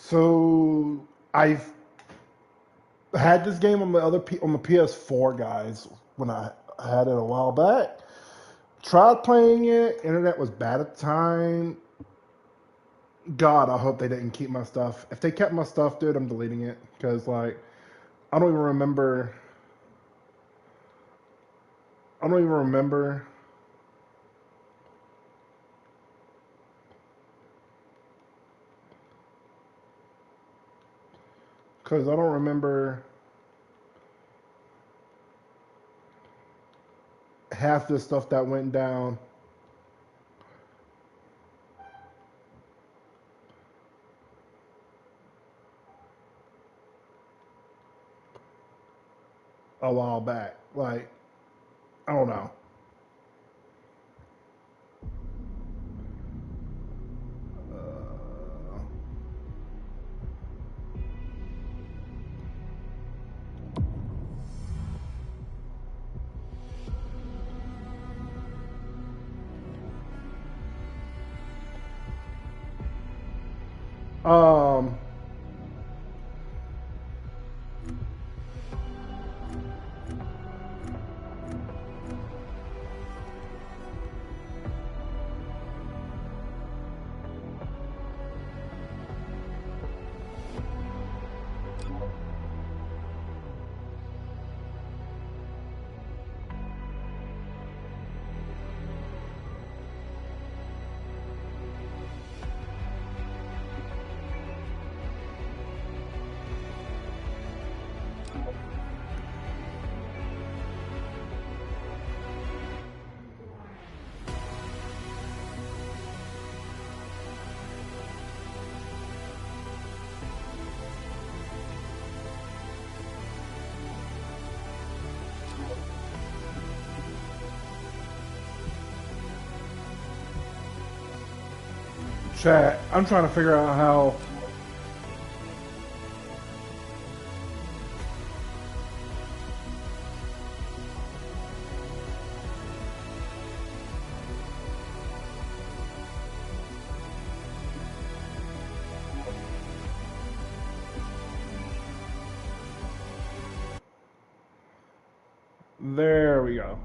So I've had this game on on the PS4, guys. When I had it a while back, tried playing it. Internet was bad at the time. God, I hope they didn't keep my stuff. If they kept my stuff, dude, I'm deleting it because like I don't even remember. I don't even remember. Because I don't remember half the stuff that went down. A while back. Like, I don't know. Um, Chat. I'm trying to figure out how. There we go.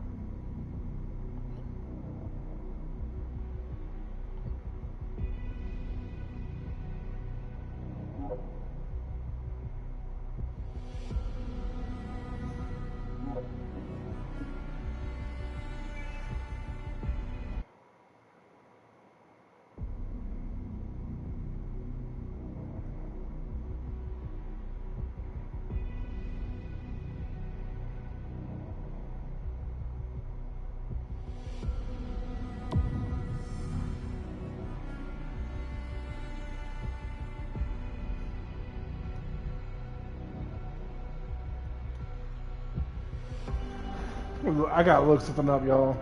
I gotta look something up, y'all.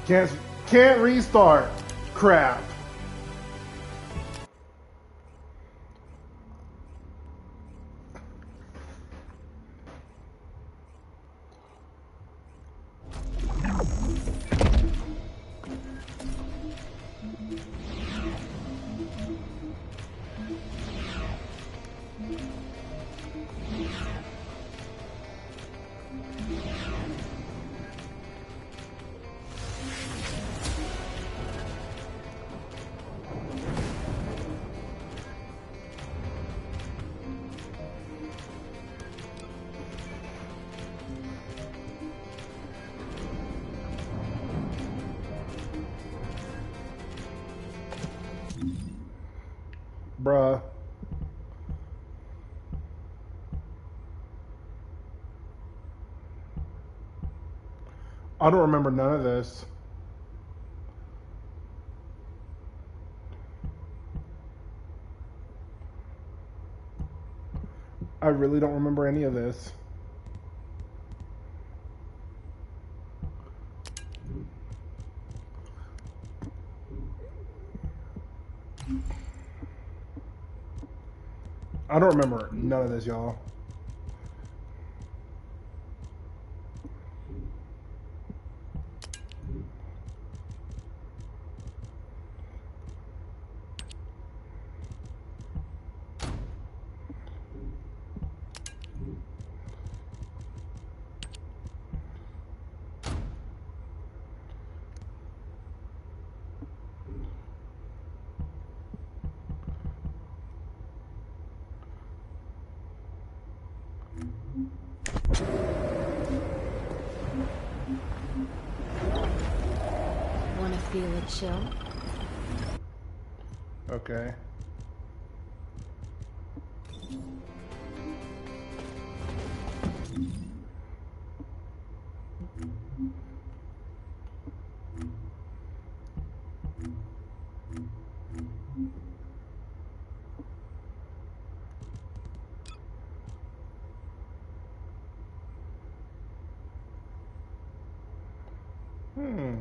Can't can't restart. Crap. I don't remember none of this. I really don't remember any of this. I don't remember none of this, y'all. Wanna feel a chill? Okay. Hmm.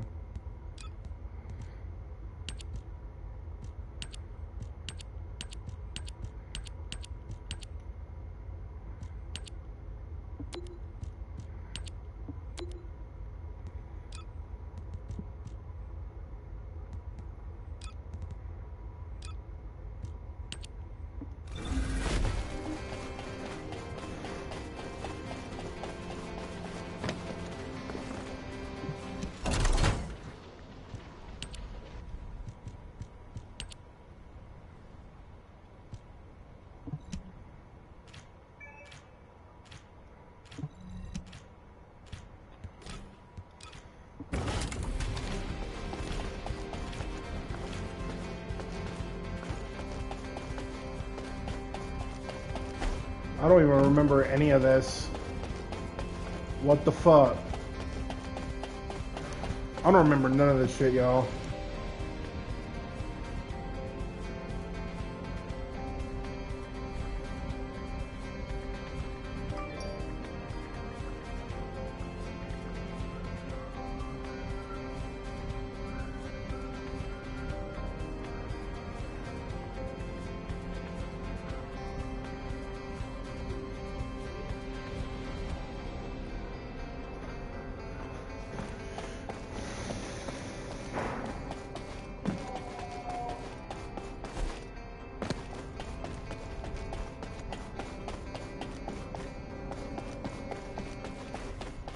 I don't even remember any of this. What the fuck? I don't remember none of this shit, y'all.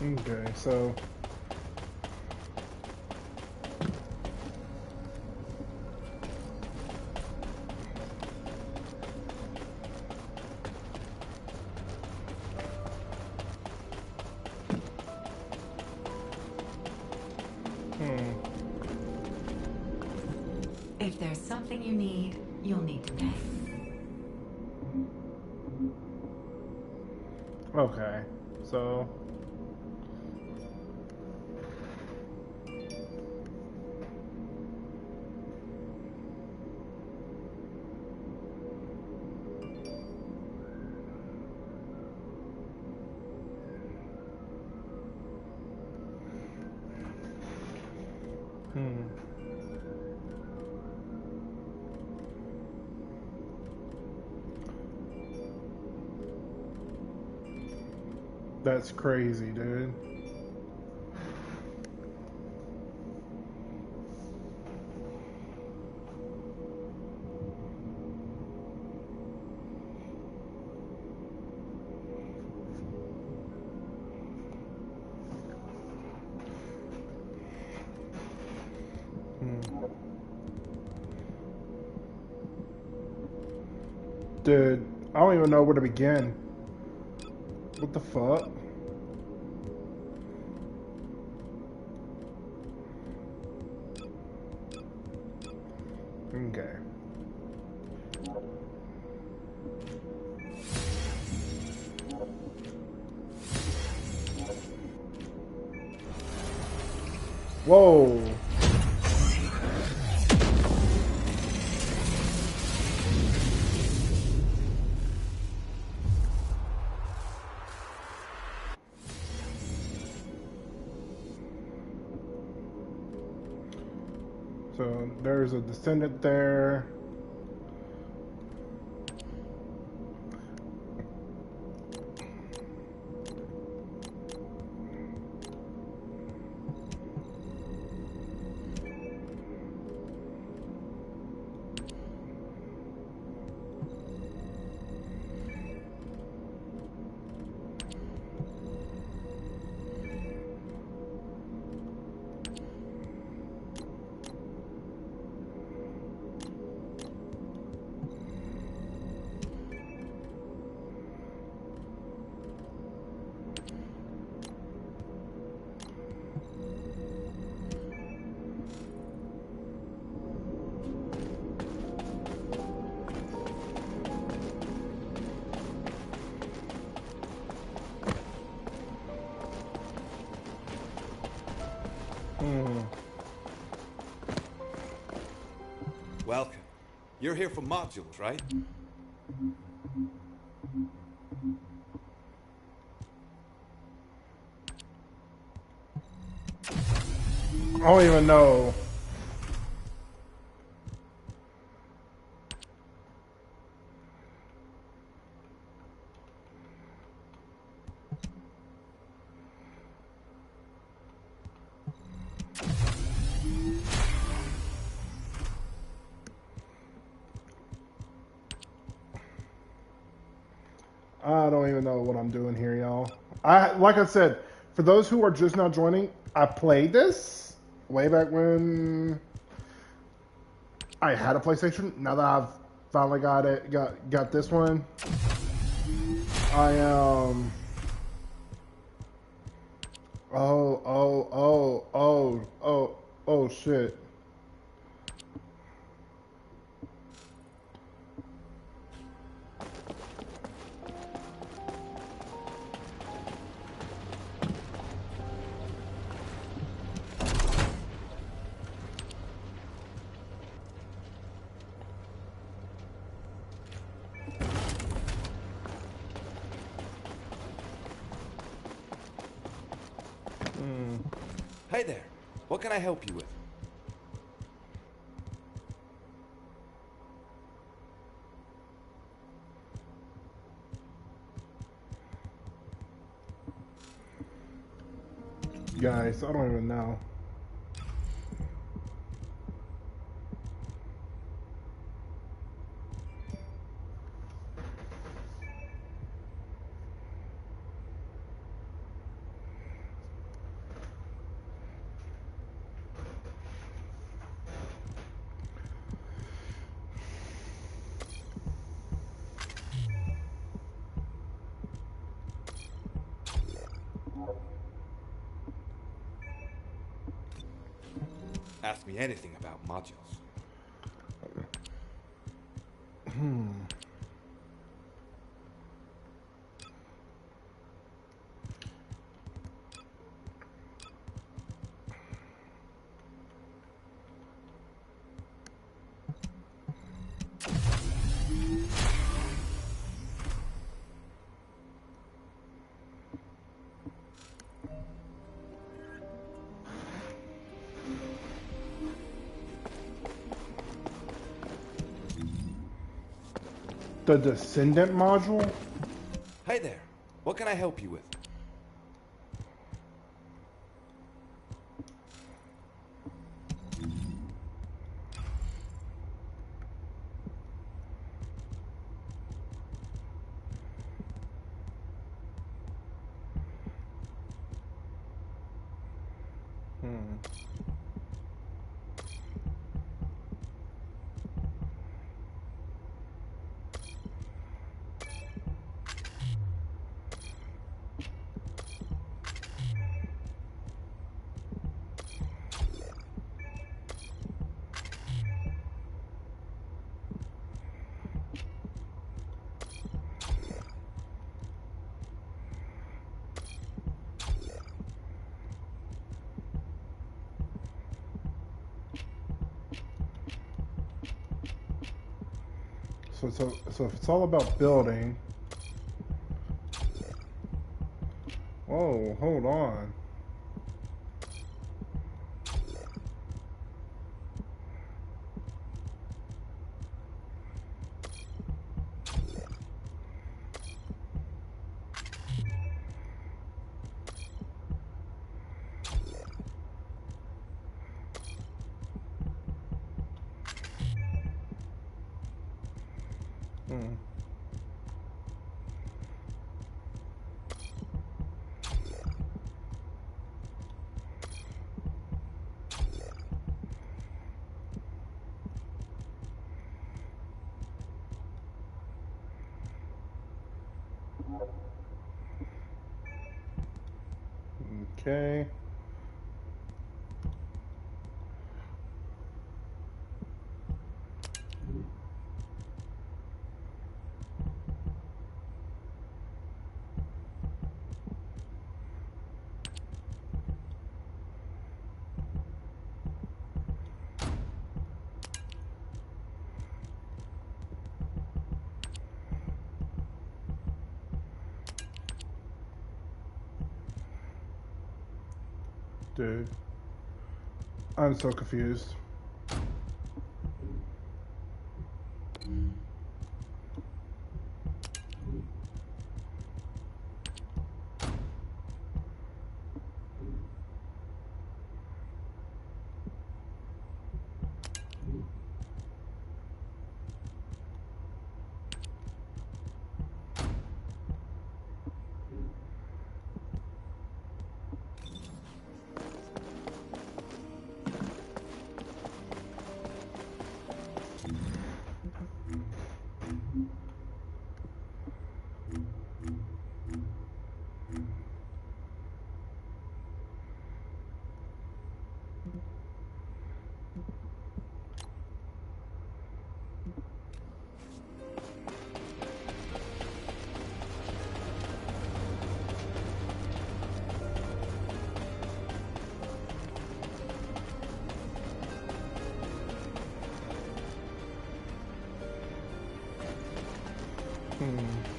Okay, so If there's something you need, you'll need to pay. okay. So that's crazy, dude. Dude, I don't even know where to begin. What the fuck? Okay. Whoa. So there's a Descendant there. Welcome. You're here for modules, right? I don't even know. I don't even know what I'm doing here, y'all. Like I said, for those who are just now joining, I played this way back when I had a PlayStation. Now that I've finally got this one, I oh shit. Hey there. What can I help you with? Guys, I don't even know. Ask me anything about modules. The Descendant module? Hey there. What can I help you with? So if it's all about building. Whoa, hold on. Hmm. Okay. Dude. I'm so confused. Hmm.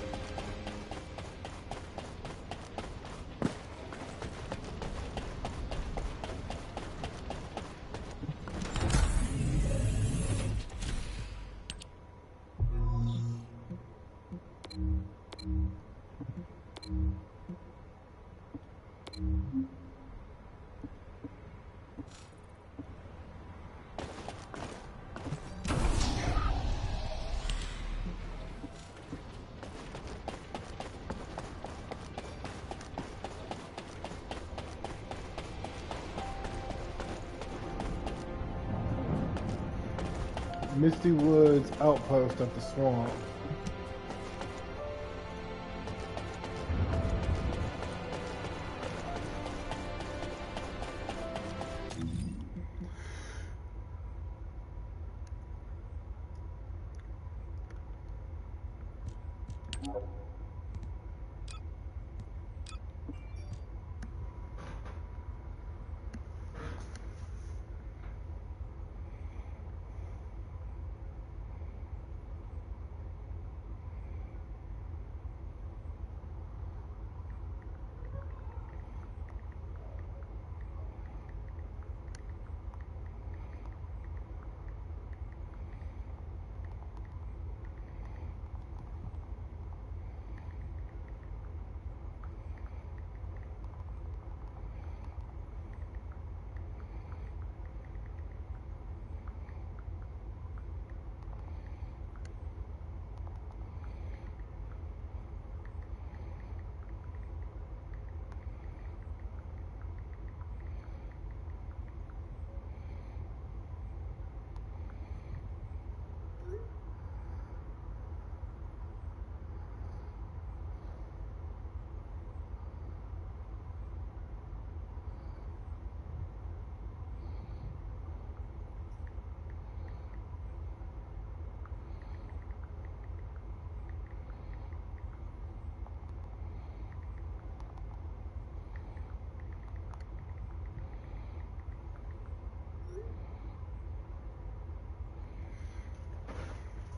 Misty Woods outpost at the swamp.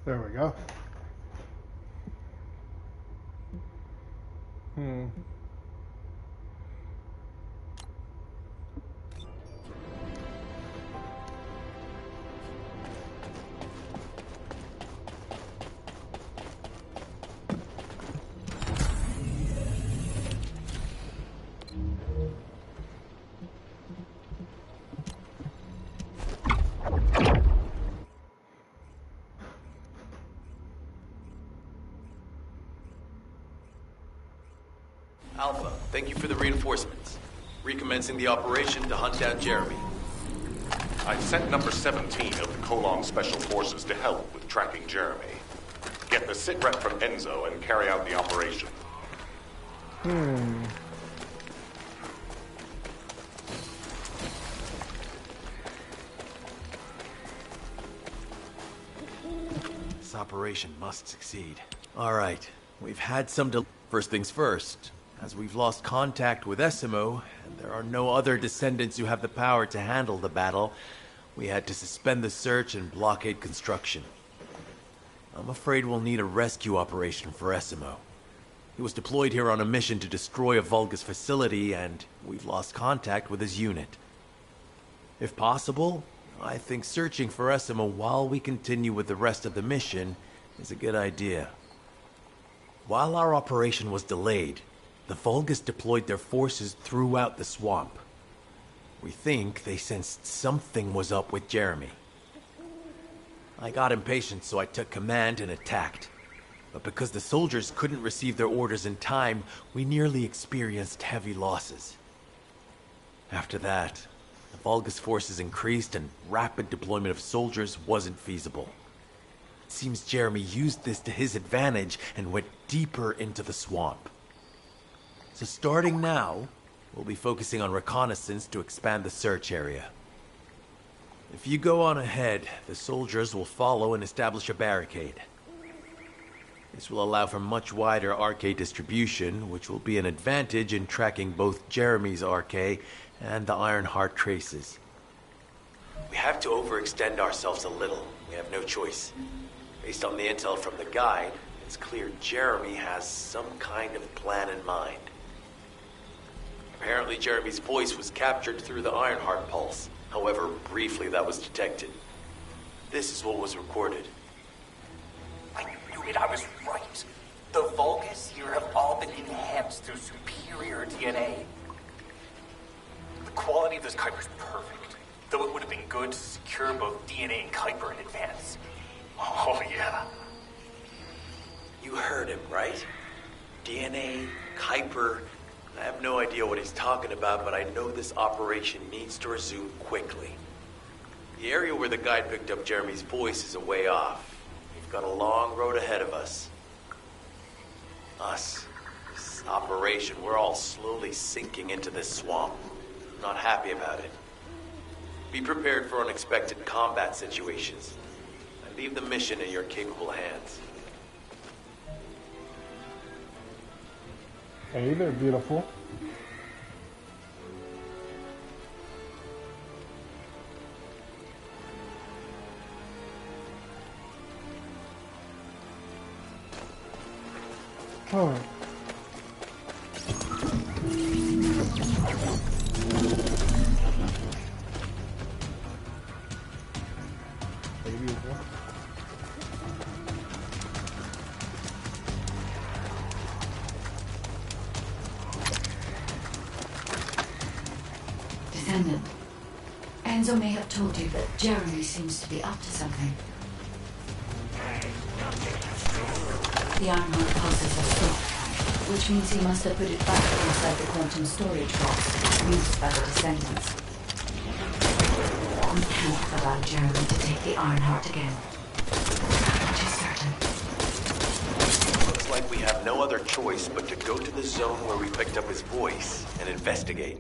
There we go. Hmm. Alpha, thank you for the reinforcements. Recommencing the operation to hunt down Jeremy. I've sent number 17 of the Colon Special Forces to help with tracking Jeremy. Get the sitrep from Enzo and carry out the operation. This operation must succeed. All right, we've had some First things first. As we've lost contact with Essimo, and there are no other descendants who have the power to handle the battle, we had to suspend the search and blockade construction. I'm afraid we'll need a rescue operation for Essimo. He was deployed here on a mission to destroy a Vulgus facility, and we've lost contact with his unit. If possible, I think searching for Essimo while we continue with the rest of the mission is a good idea. While our operation was delayed, the Vulgus deployed their forces throughout the swamp. We think they sensed something was up with Jeremy. I got impatient, so I took command and attacked. But because the soldiers couldn't receive their orders in time, we nearly experienced heavy losses. After that, the Vulgus forces increased and rapid deployment of soldiers wasn't feasible. It seems Jeremy used this to his advantage and went deeper into the swamp. So starting now, we'll be focusing on reconnaissance to expand the search area. If you go on ahead, the soldiers will follow and establish a barricade. This will allow for much wider RK distribution, which will be an advantage in tracking both Jeremy's RK and the Ironheart traces. We have to overextend ourselves a little. We have no choice. Based on the intel from the guide, it's clear Jeremy has some kind of plan in mind. Apparently Jeremy's voice was captured through the Ironheart pulse. However, briefly that was detected. This is what was recorded. I knew it, I was right. The Vulgus here have all been enhanced through superior DNA. The quality of this Kuiper's perfect, though it would have been good to secure both DNA and Kuiper in advance. Oh, yeah. You heard him, right? DNA, Kuiper. I have no idea what he's talking about, but I know this operation needs to resume quickly. The area where the guide picked up Jeremy's voice is a way off. We've got a long road ahead of us. This operation, we're all slowly sinking into this swamp. Not happy about it. Be prepared for unexpected combat situations. I leave the mission in your capable hands. Hey, they're beautiful. Oh. Descendant. Enzo may have told you, but Jeremy seems to be up to something. The Ironheart pulses are stopped, which means he must have put it back inside the quantum storage box used by the Descendants. We can't allow Jeremy to take the Ironheart again. I'm too certain. Looks like we have no other choice but to go to the zone where we picked up his voice and investigate.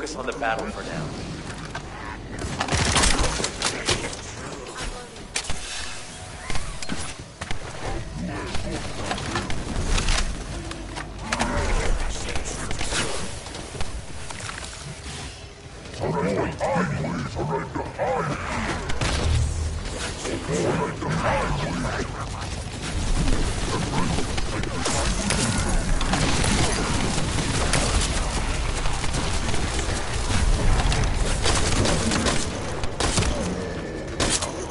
focus on the battle for now.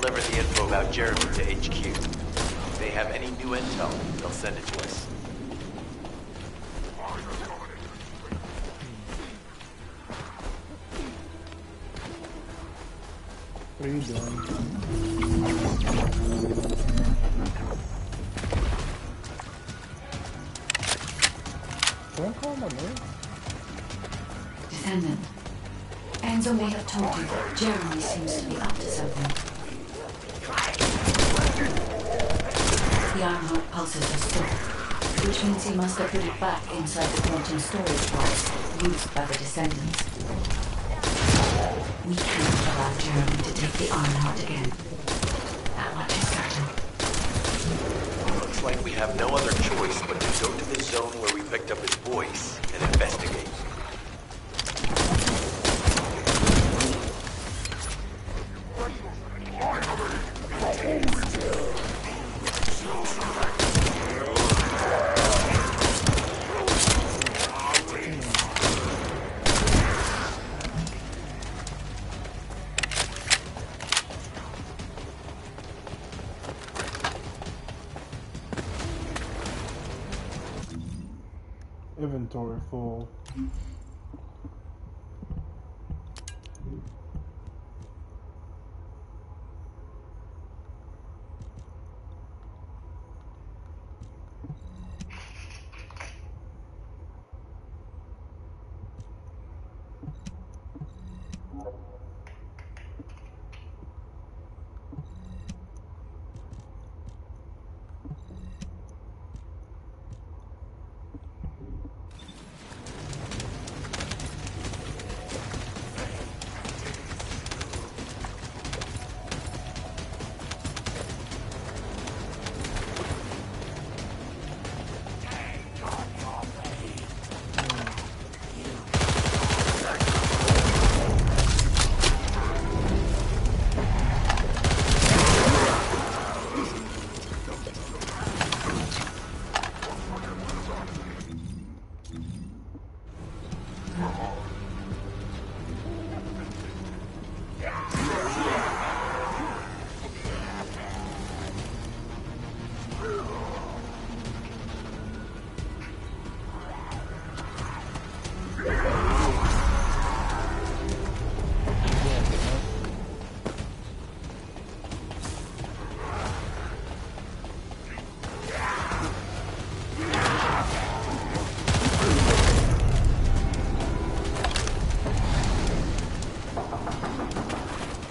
Deliver the info about Jeremy to HQ. If they have any new intel, they'll send it to us. What are you doing? Don't call my name. Descendant. Enzo may have told you that Jeremy seems to be up to something. The Ironheart pulses are stopped, which means he must have put it back inside the quantum storage box used by the Descendants. We can't allow Jeremy to take the Ironheart again. That much is certain. Looks like we have no other choice but to go to the zone where we picked up his voice and investigate. Inventory full.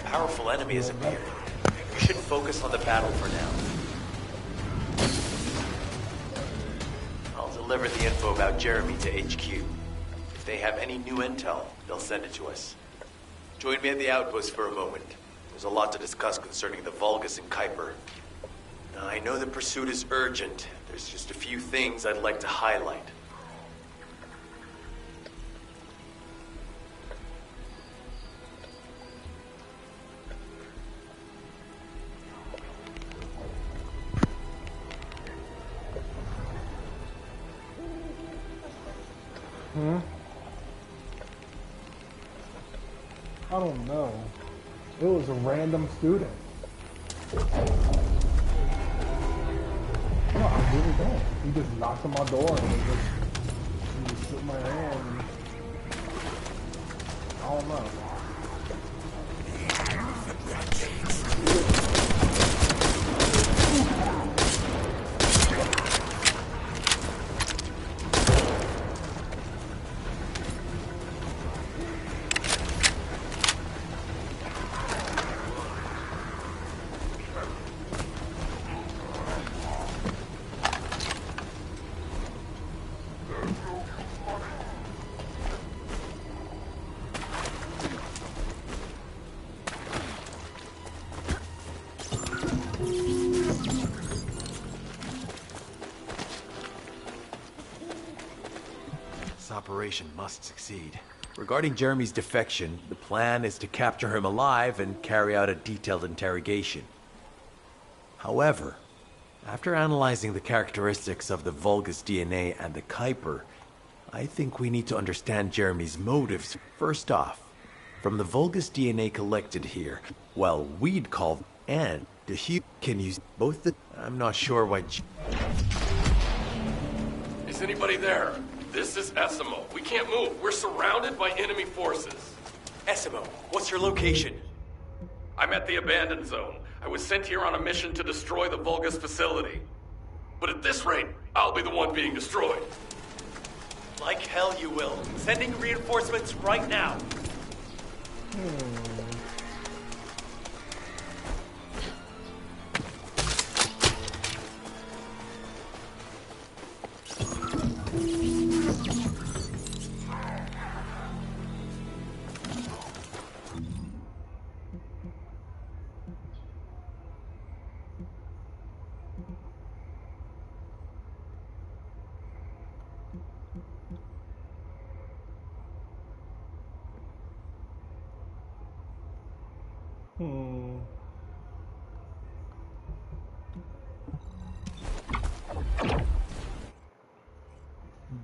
Powerful enemy has appeared. You should focus on the battle for now. I'll deliver the info about Jeremy to HQ. If they have any new intel, they'll send it to us. Join me at the outpost for a moment. There's a lot to discuss concerning the Vulgus and Kuiper. Now, I know the pursuit is urgent. There's just a few things I'd like to highlight. I don't know. It was a random student. No, I really don't. He just knocked on my door and he just shook my hand. And, I don't know. operation must succeed. Regarding Jeremy's defection, the plan is to capture him alive and carry out a detailed interrogation. However, after analyzing the characteristics of the Vulgus DNA and the Kuiper, I think we need to understand Jeremy's motives. First off, from the Vulgus DNA collected here, well, we'd call and the Hugh can use both the... I'm not sure why... Is anybody there? This is Essimo. We can't move. We're surrounded by enemy forces. Essimo, what's your location? I'm at the abandoned zone. I was sent here on a mission to destroy the Vulgus facility. But at this rate, I'll be the one being destroyed. Like hell you will. Sending reinforcements right now.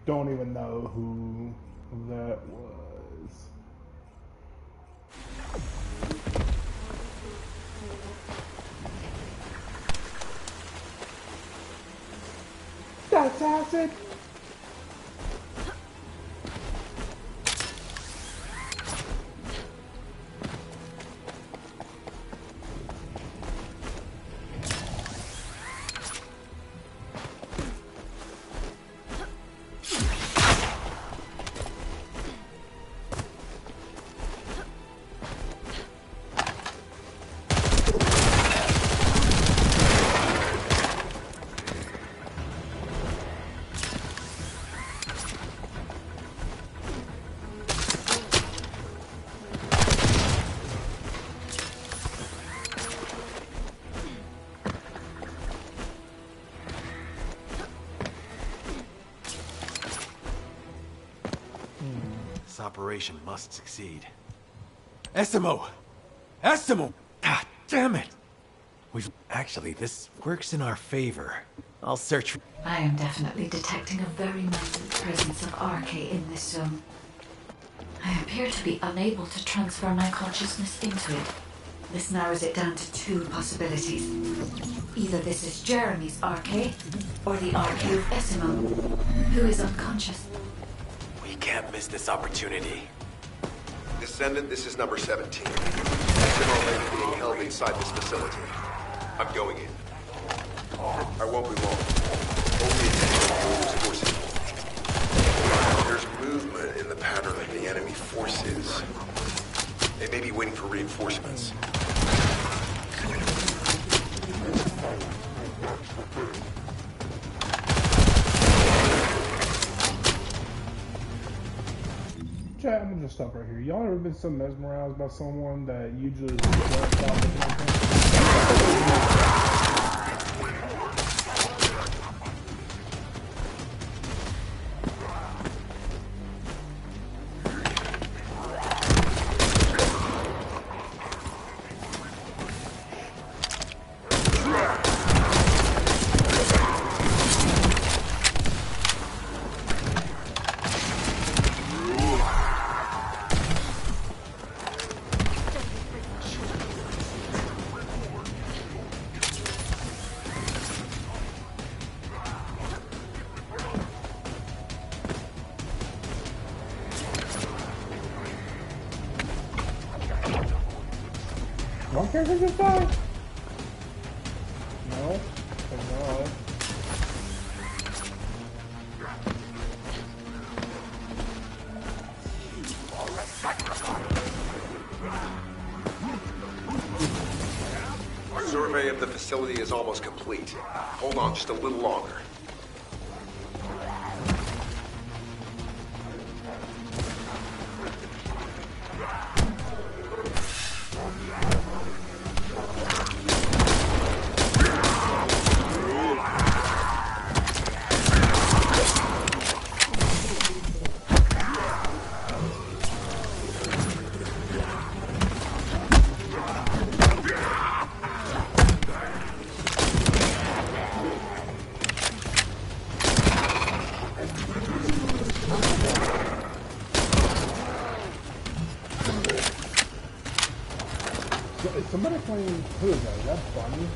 Don't even know who that was. That's acid. This operation must succeed. Essimo! Essimo! God damn it! Actually, this works in our favor. I'll search for... I am definitely detecting a very minute presence of RK in this zone. I appear to be unable to transfer my consciousness into it. This narrows it down to two possibilities. Either this is Jeremy's RK, or the RK of Essimo, who is unconscious. We can't miss this opportunity. Descendant, this is number 17. Essimo is being held inside this facility. I'm going in. I won't be long. Only attention to those forces. There's movement in the pattern of the enemy forces. They may be waiting for reinforcements. Chat, I'm gonna just stop right here. Y'all ever been so mesmerized by someone that you just don't stop looking at them? Don't care who just died. No, no. Our survey of the facility is almost complete. Hold on just a little longer. playing. Who is that? Is that Bunny?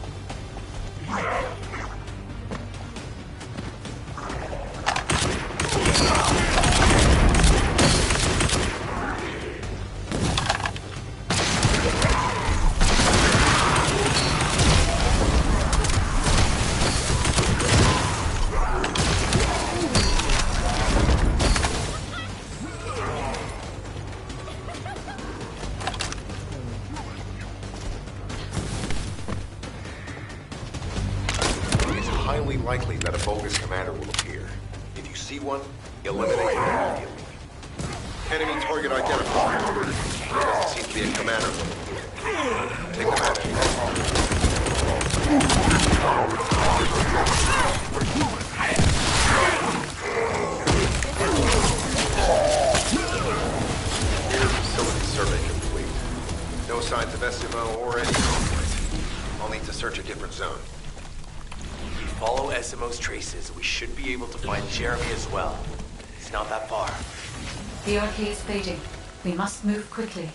Highly likely that a bogus commander will appear. If you see one, eliminate him immediately. Enemy target identified. There doesn't seem to be a commander looking here. Take them out. Facility survey complete. No signs of SMO or any conflict. I'll need to search a different zone. Follow SMO's traces, we should be able to find Jeremy as well. He's not that far. The arcade is fading. We must move quickly.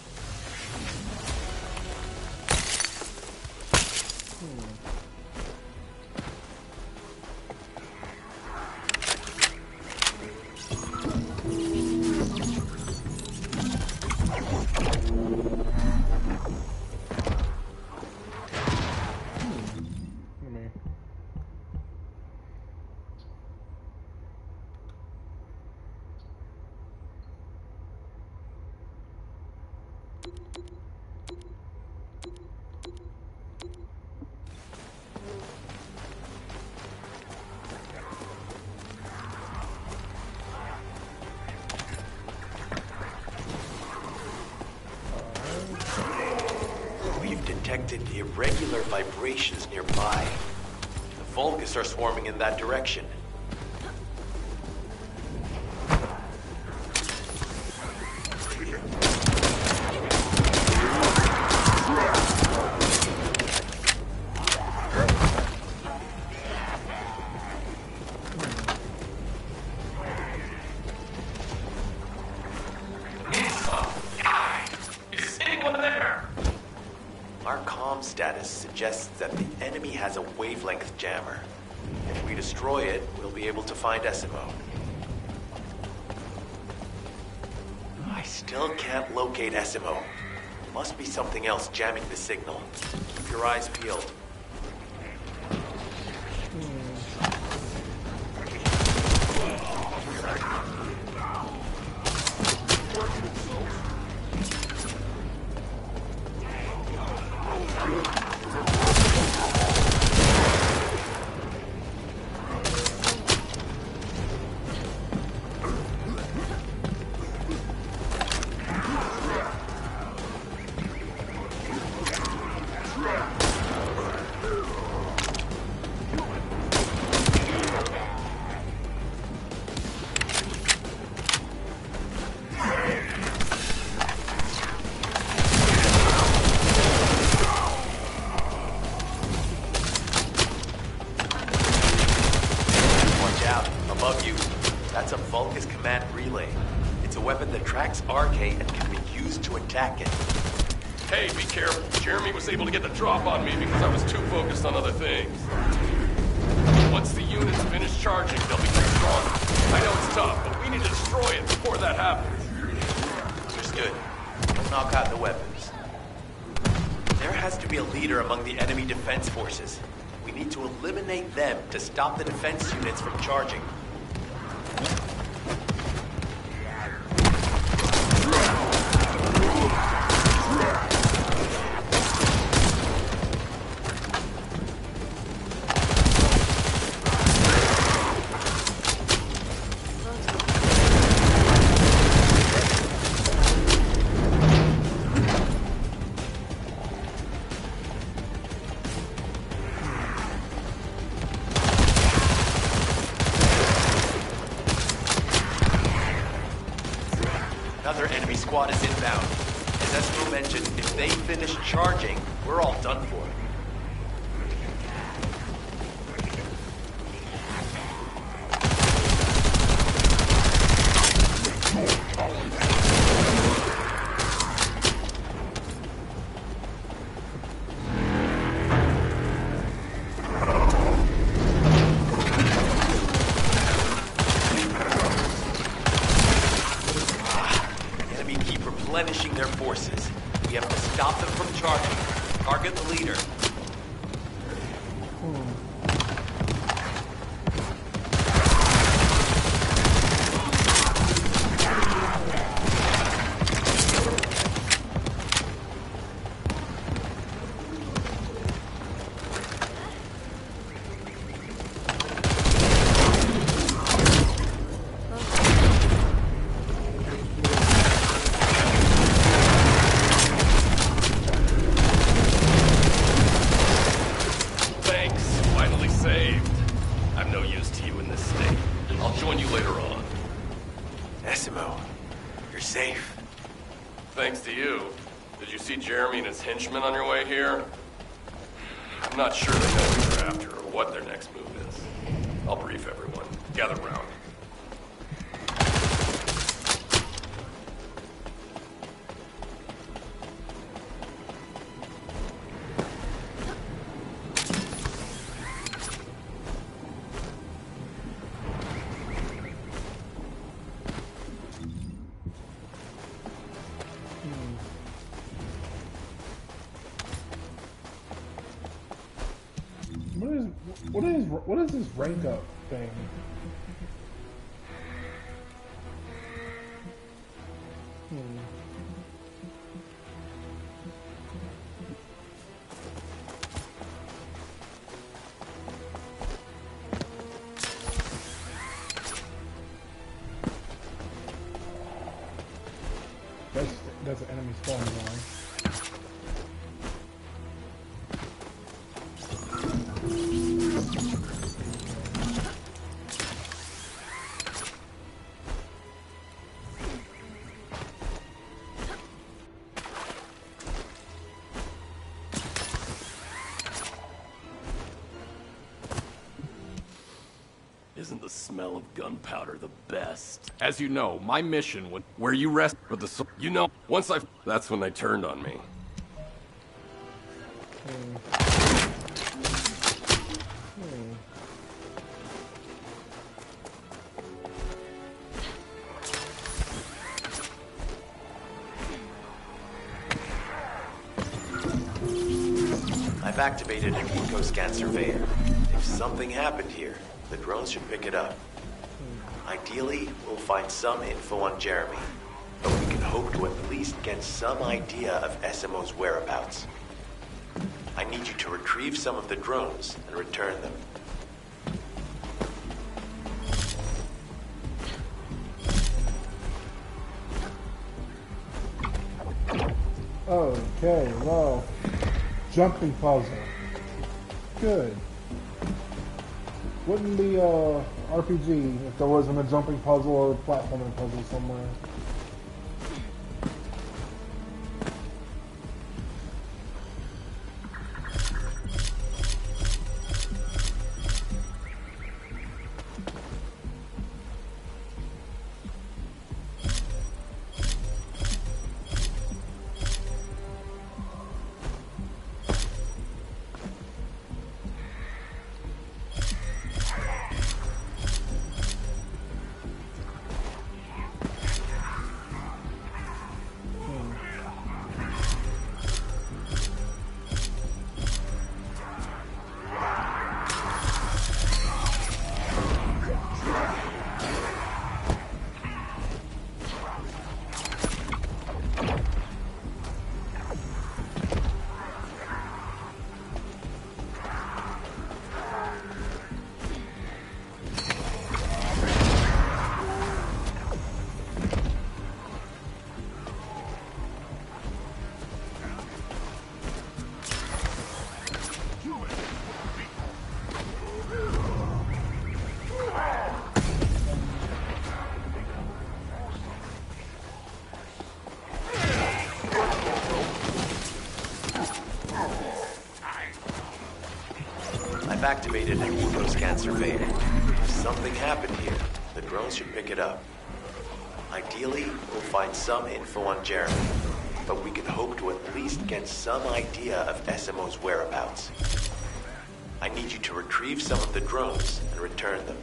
Detected irregular vibrations nearby. The Vulgus are swarming in that direction. Status suggests that the enemy has a wavelength jammer. If we destroy it, we'll be able to find SMO. I still can't locate SMO. Must be something else jamming the signal. Keep your eyes peeled. Hey, be careful. Jeremy was able to get the drop on me because I was too focused on other things. Once the units finish charging, they'll be too strong. I know it's tough, but we need to destroy it before that happens. Understood. We'll knock out the weapons. There has to be a leader among the enemy defense forces. We need to eliminate them to stop the defense units from charging. Another enemy squad is inbound. As Esco mentioned, if they finish charging, we're all done for. charging. Target the leader. Henchmen on your way here? I'm not sure they know what you're after or what their next move is. I'll brief everyone. Gather round. What is this rank up thing? That's an enemy spawn zone. Isn't the smell of gunpowder the best? As you know, my mission was where you rest with the you know, once that's when they turned on me. I've activated an eco-scan surveyor. If something happened here, the drones should pick it up. Ideally, we'll find some info on Jeremy, but we can hope to at least get some idea of SMO's whereabouts. I need you to retrieve some of the drones and return them. Okay, well, jumping puzzle. Good. Wouldn't be RPG if there wasn't a jumping puzzle or a platforming puzzle somewhere. I've activated an eco-scan surveyor. If something happened here, the drones should pick it up. Ideally, we'll find some info on Jeremy, but we can hope to at least get some idea of SMO's whereabouts. I need you to retrieve some of the drones and return them.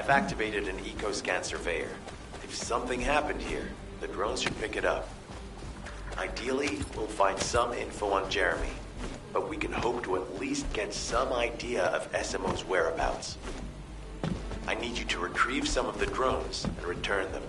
I've activated an eco-scan surveyor. If something happened here, the drones should pick it up. Ideally, we'll find some info on Jeremy, but we can hope to at least get some idea of SMO's whereabouts. I need you to retrieve some of the drones and return them.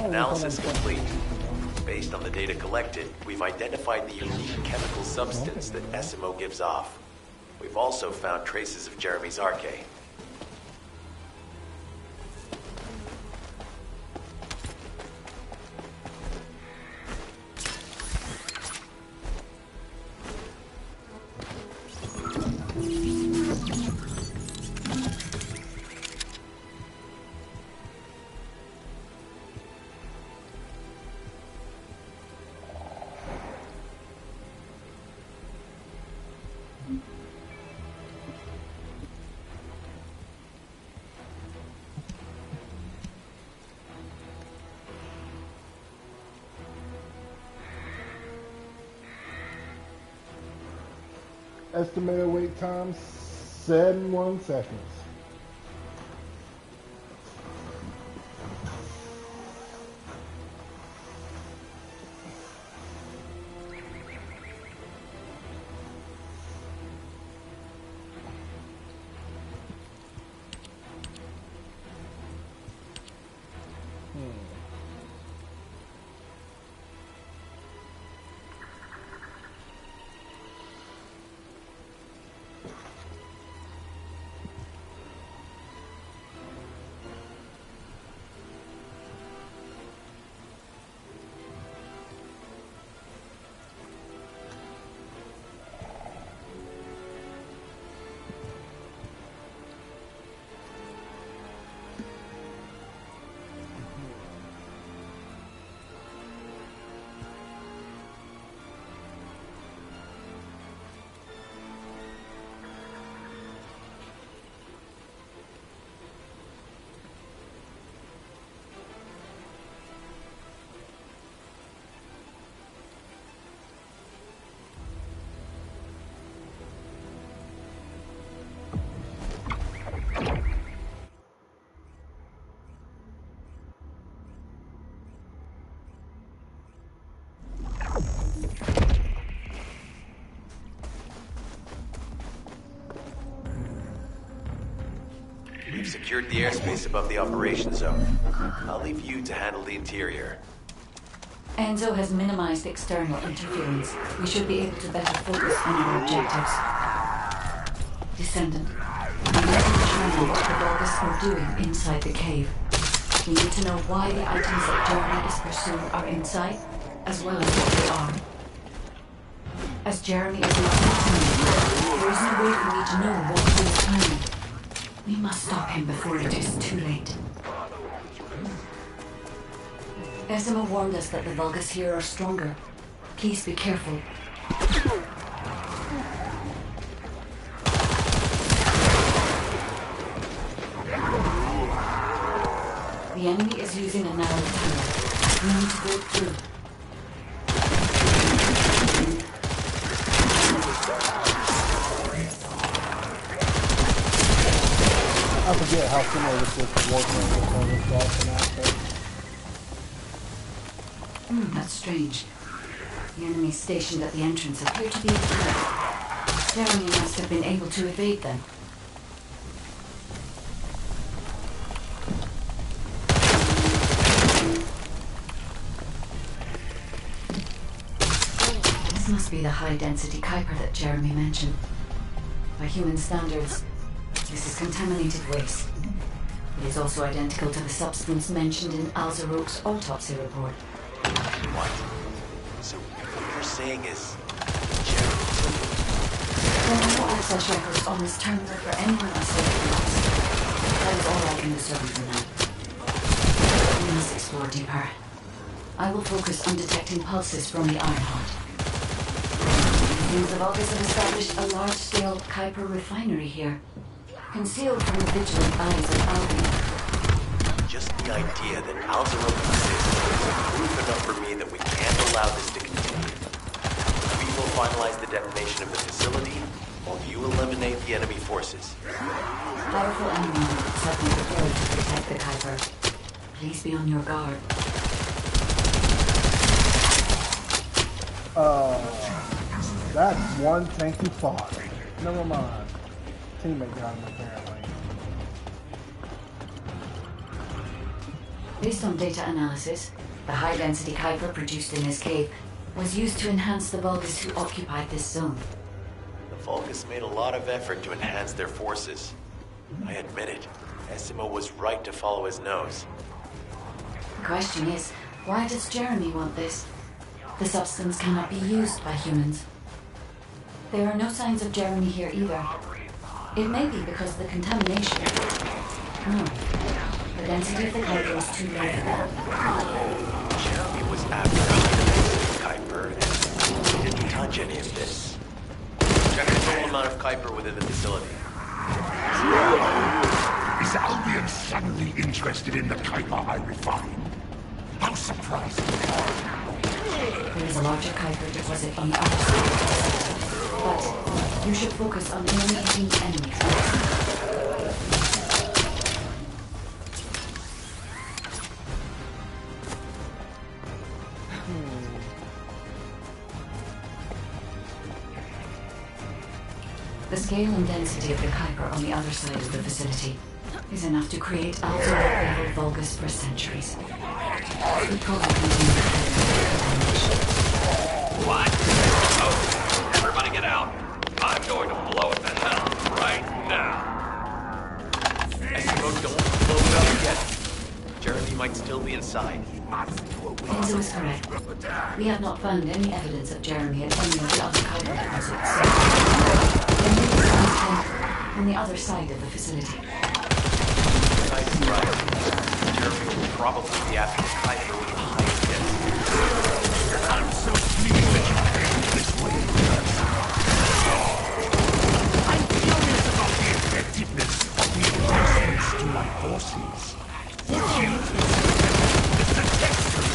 Analysis complete. Based on the data collected, we've identified the unique chemical substance that SMO gives off. We've also found traces of Jeremy's arcade. Estimated wait time 71 seconds. We've secured the airspace above the operations zone. I'll leave you to handle the interior. Enzo has minimized external interference. We should be able to better focus on our objectives. Descendant, we need to determine what the Vulgus are doing inside the cave. We need to know why the items that Jeremy is pursuing are inside, as well as what they are. As Jeremy is not returning, there is no way for me to know what he is planning. We must stop him before it is too late. Esima warned us that the Vulgus here are stronger. Please be careful. The enemy is using a narrow tunnel. We need to break through. I forget how similar this is to working with other stuff and aspects. That's strange. The enemies stationed at the entrance appear to be attacked. Jeremy must have been able to evade them. This must be the high-density Kuiper that Jeremy mentioned. By human standards, this is contaminated waste. It is also identical to the substance mentioned in Alzaroke's autopsy report. What? So what you're saying is Jeremy took it? There are no access records on this terminal for anyone outside the box. That is all I can discern for now. We must explore deeper. I will focus on detecting pulses from the Ironheart. It seems the Vulgus have established a large-scale Kuiper refinery here, concealed from the vigilant eyes of Albion. Just the idea that Alzaroke exists is proof enough for me that we can't allow this to continue. We will finalize the detonation of the facility while you eliminate the enemy forces. Powerful enemy have been deployed to protect the Kuiper. Please be on your guard. That's one tanky thought. Never mind. Teammate got him apparently. Based on data analysis, the high-density Kuiper produced in this cave was used to enhance the Vulgus who occupied this zone. The Vulgus made a lot of effort to enhance their forces. I admit it. Esima was right to follow his nose. The question is, why does Jeremy want this? The substance cannot be used by humans. There are no signs of Jeremy here either. It may be because of the contamination. No. The density of the Kuiper is too low for that. Jeremy was after the Kuiper, and he didn't touch any of this. Check the total amount of Kuiper within the facility. Is Albion suddenly interested in the Kuiper I refined? How surprising. There is a larger Kuiper deposit on the other side. But you should focus on eliminating the enemy first. The scale and density of the Kuiper on the other side of the facility is enough to create Alzaroke-level Vulgus for centuries. We probably contain contamination. What? Oh, everybody get out. I'm going to blow it to hell right now. Esimo, don't blow it up yet. Jeremy might still be inside. Enzo is correct. We have not found any evidence of Jeremy at any of the other Kuiper deposits. There may be some on the other side of the facility. Guy's right. Jeremy will probably be after the Kuiper with the highest density. I'm so pleased that you came this way. I'm curious about the effectiveness of the enhancements to my forces. Would you? It's the texture.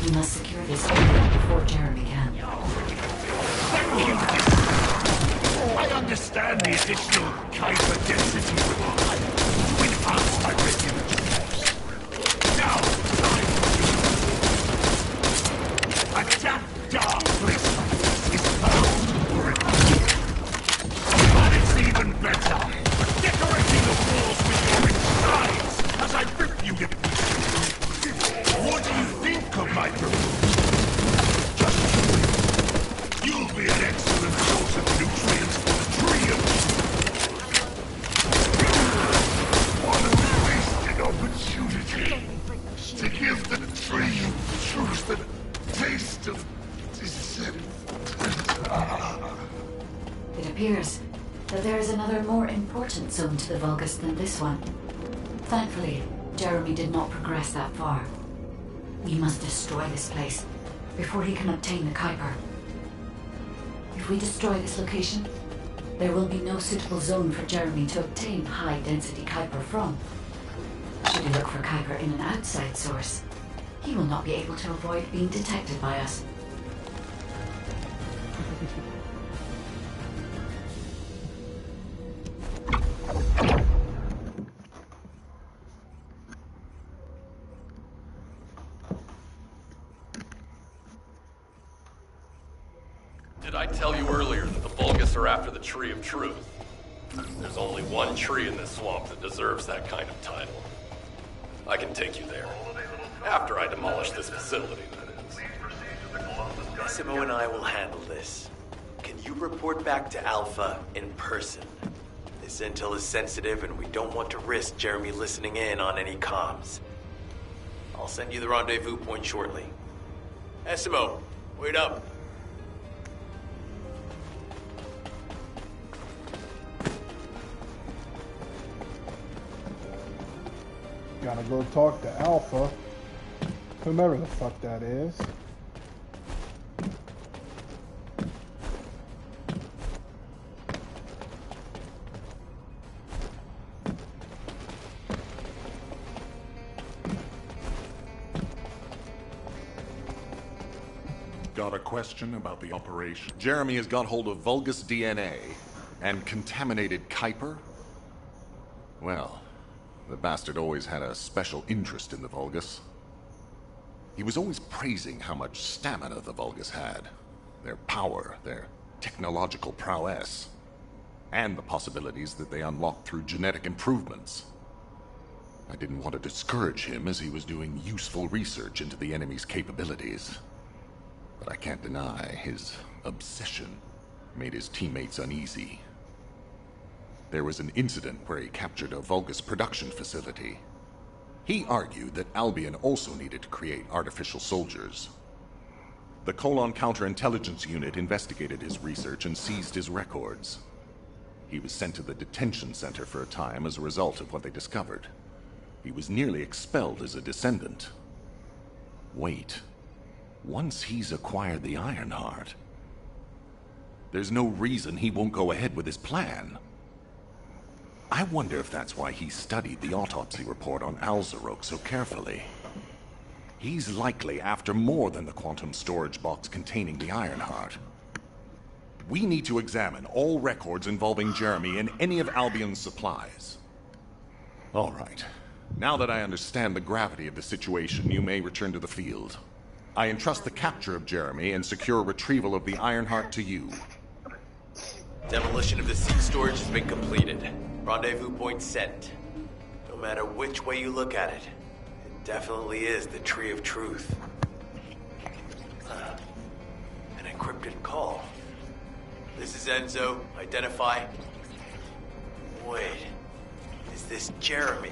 We must secure this area before Jeremy can. Thank you. I understand the additional Kuiper density required to enhance my regular defense. Now, time for you. A damp, dark place like this is bound for it. But it's even better for decorating the walls with your appears that there is another more important zone to the Vulgus than this one. Thankfully, Jeremy did not progress that far. We must destroy this place before he can obtain the Kuiper. If we destroy this location, there will be no suitable zone for Jeremy to obtain high-density Kuiper from. Should he look for Kuiper in an outside source, he will not be able to avoid being detected by us. Did I tell you earlier that the Vulgus are after the Tree of Truth? There's only one tree in this swamp that deserves that kind of title. I can take you there. After I demolish this facility, that is. Massimo and I will handle this. Can you report back to Alpha in person? This intel is sensitive and we don't want to risk Jeremy listening in on any comms. I'll send you the rendezvous point shortly. Massimo, wait up. Gotta go talk to Alpha. Whomever the fuck that is. Got a question about the operation? Jeremy has got hold of Vulgus DNA and contaminated Kuiper? Well, the bastard always had a special interest in the Vulgus. He was always praising how much stamina the Vulgus had, their power, their technological prowess, and the possibilities that they unlocked through genetic improvements. I didn't want to discourage him as he was doing useful research into the enemy's capabilities. But I can't deny his obsession made his teammates uneasy. There was an incident where he captured a Vulgus production facility. He argued that Albion also needed to create artificial soldiers. The Colon Counterintelligence Unit investigated his research and seized his records. He was sent to the detention center for a time as a result of what they discovered. He was nearly expelled as a Descendant. Wait. Once he's acquired the Ironheart, there's no reason he won't go ahead with his plan. I wonder if that's why he studied the autopsy report on Alzarok so carefully. He's likely after more than the quantum storage box containing the Ironheart. We need to examine all records involving Jeremy and any of Albion's supplies. All right. Now that I understand the gravity of the situation, you may return to the field. I entrust the capture of Jeremy and secure retrieval of the Ironheart to you. Demolition of the seed storage has been completed. Rendezvous point set. No matter which way you look at it, it definitely is the Tree of Truth. An encrypted call. This is Enzo. Identify. Wait. Is this Jeremy?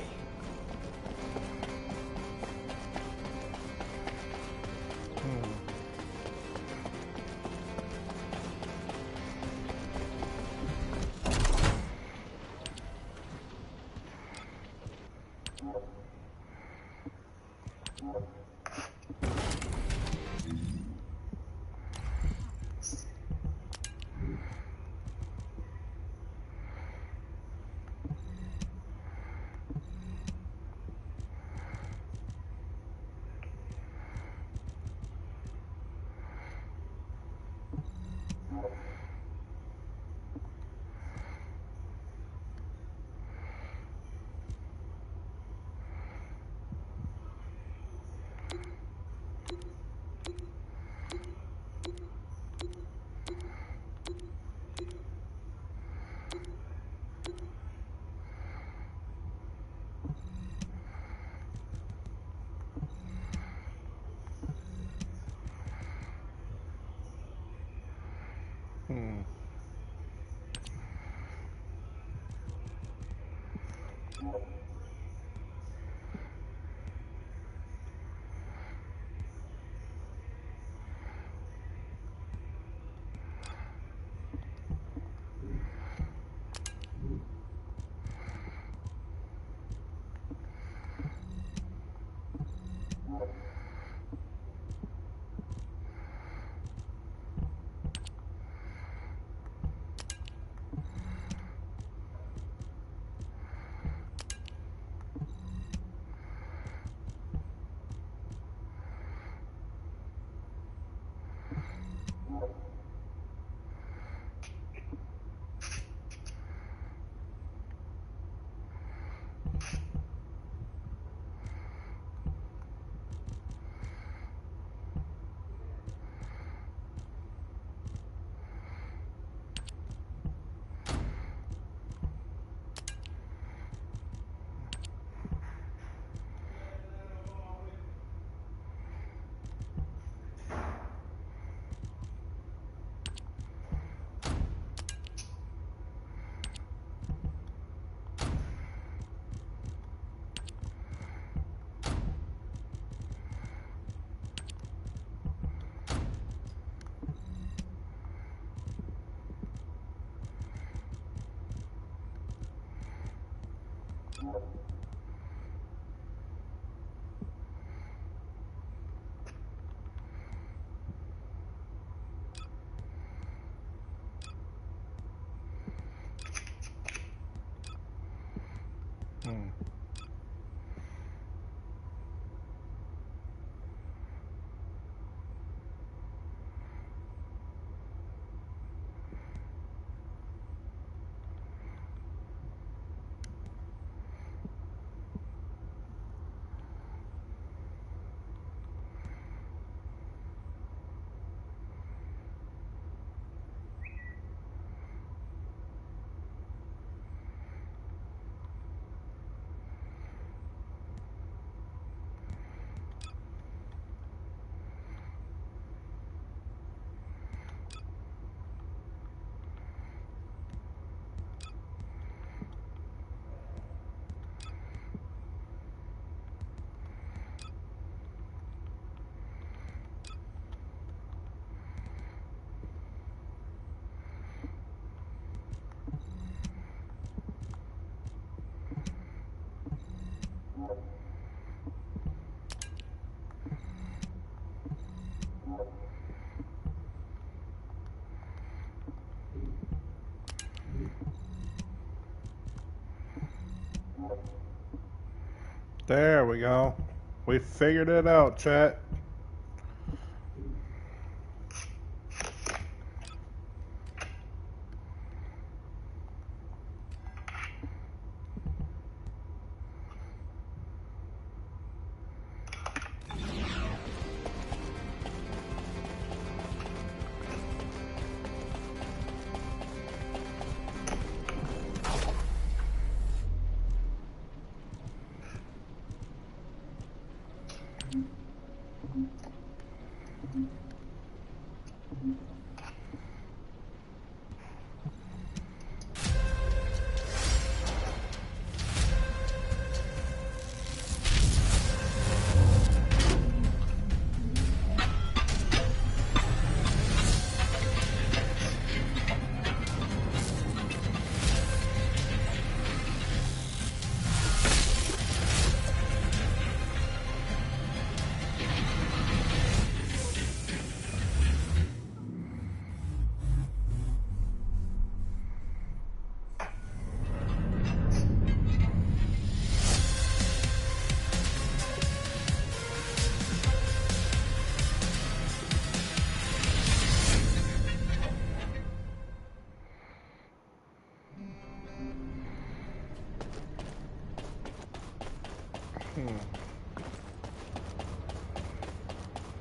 There we go. We figured it out, chat.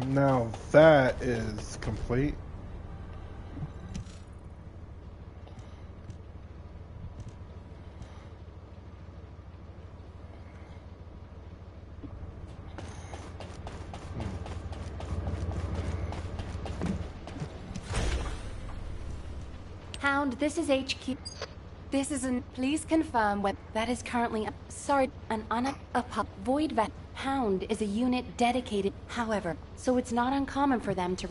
Now that is complete. Hound, this is HQ. This is an. Please confirm what that is currently. Sorry, void vet. Hound is a unit dedicated. However, so it's not uncommon for them to.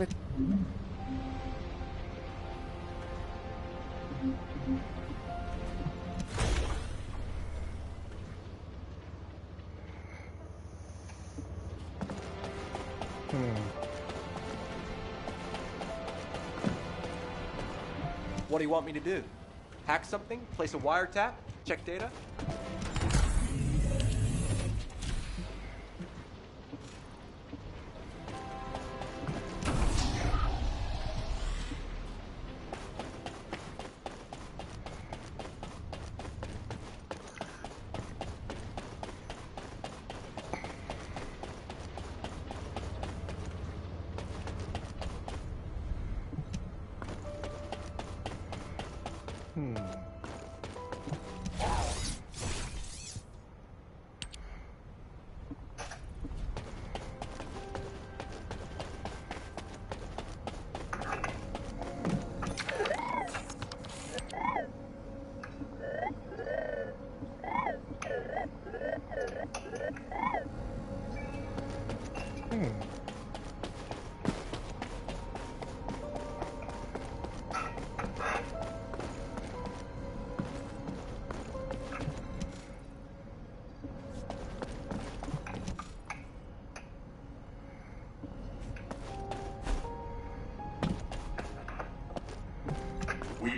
What do you want me to do? Hack something? Place a wiretap? Check data?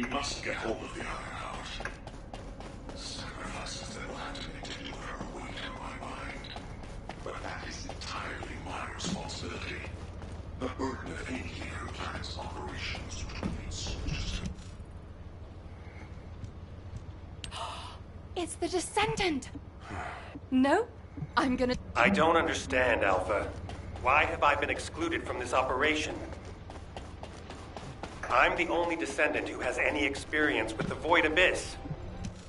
must get hold of the Iron House. Sacrifices that will have to be taken are a weight on my mind. But that is entirely my responsibility. The burden of any leader who plans operations between its soldiers. It's the Descendant! No, I'm gonna... I don't understand, Alpha. Why have I been excluded from this operation? I'm the only Descendant who has any experience with the Void Abyss.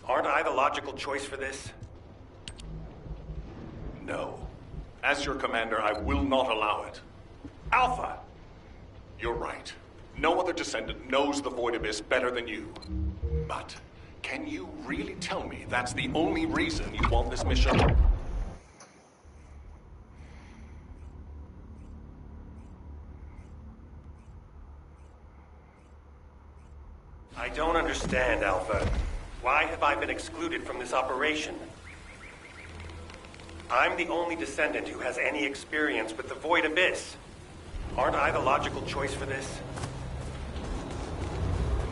Aren't I the logical choice for this? No. As your commander, I will not allow it. Alpha! You're right. No other Descendant knows the Void Abyss better than you. But can you really tell me that's the only reason you want this mission? I don't understand, Alpha. Why have I been excluded from this operation? I'm the only Descendant who has any experience with the Void Abyss. Aren't I the logical choice for this?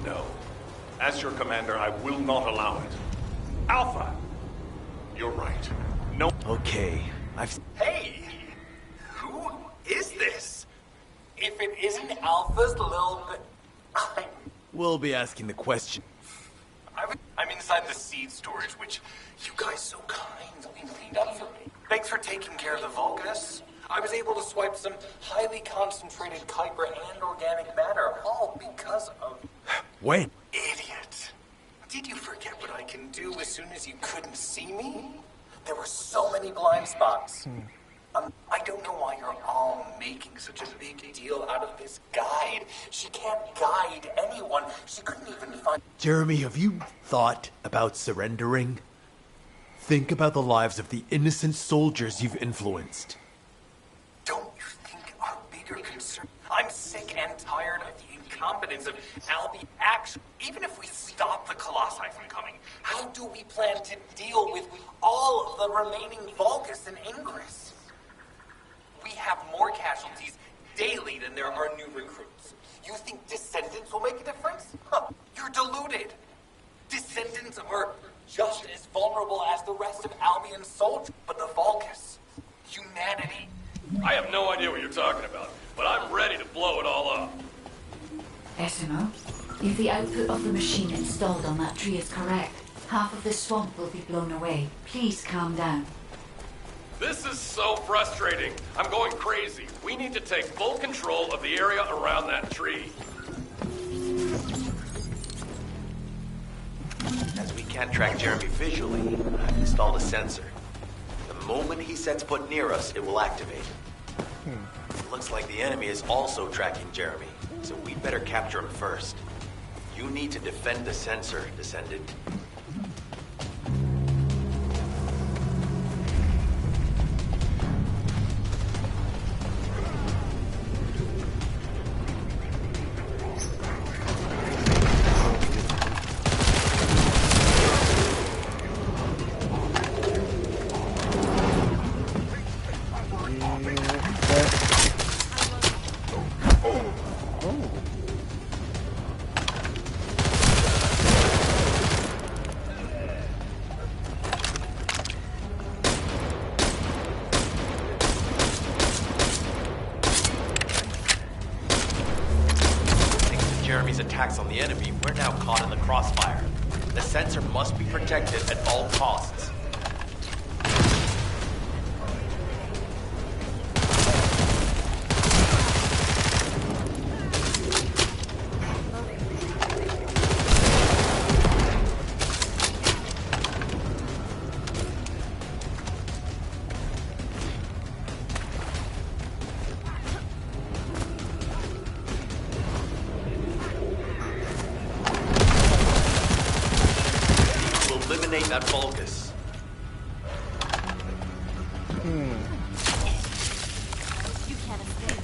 No. As your commander, I will not allow it. Alpha! You're right. No. Okay, Hey! Who is this? If it isn't Alpha's little... We'll be asking the question. I'm inside the seed storage, which you guys so kindly cleaned up for me. Thanks for taking care of the Vulgus. I was able to swipe some highly concentrated Kuiper and organic matter, all because of... When? Idiot. Did you forget what I can do as soon as you couldn't see me? There were so many blind spots. I don't know why you're all making such a big deal out of this guide. She can't guide anyone. She couldn't even find... Jeremy, have you thought about surrendering? Think about the lives of the innocent soldiers you've influenced. Don't you think our bigger concern... I'm sick and tired of the incompetence of Albie action. Even if we stop the Colossi from coming, how do we plan to deal with all of the remaining Vulgus and Ingress? We have more casualties daily than there are new recruits. You think Descendants will make a difference? Huh, you're deluded. Descendants are just as vulnerable as the rest of Albion's soldiers. But the Vulgus, humanity... I have no idea what you're talking about, but I'm ready to blow it all up. Esimo, if the output of the machine installed on that tree is correct, half of the swamp will be blown away. Please calm down. This is so frustrating. I'm going crazy. We need to take full control of the area around that tree. As we can't track Jeremy visually, I've installed a sensor. The moment he sets foot near us, it will activate. It looks like the enemy is also tracking Jeremy, so we'd better capture him first. You need to defend the sensor, Descendant. Jeremy's attacks on the enemy, we're now caught in the crossfire. The sensor must be protected at all costs. Eliminate that Vulgus. You can't escape.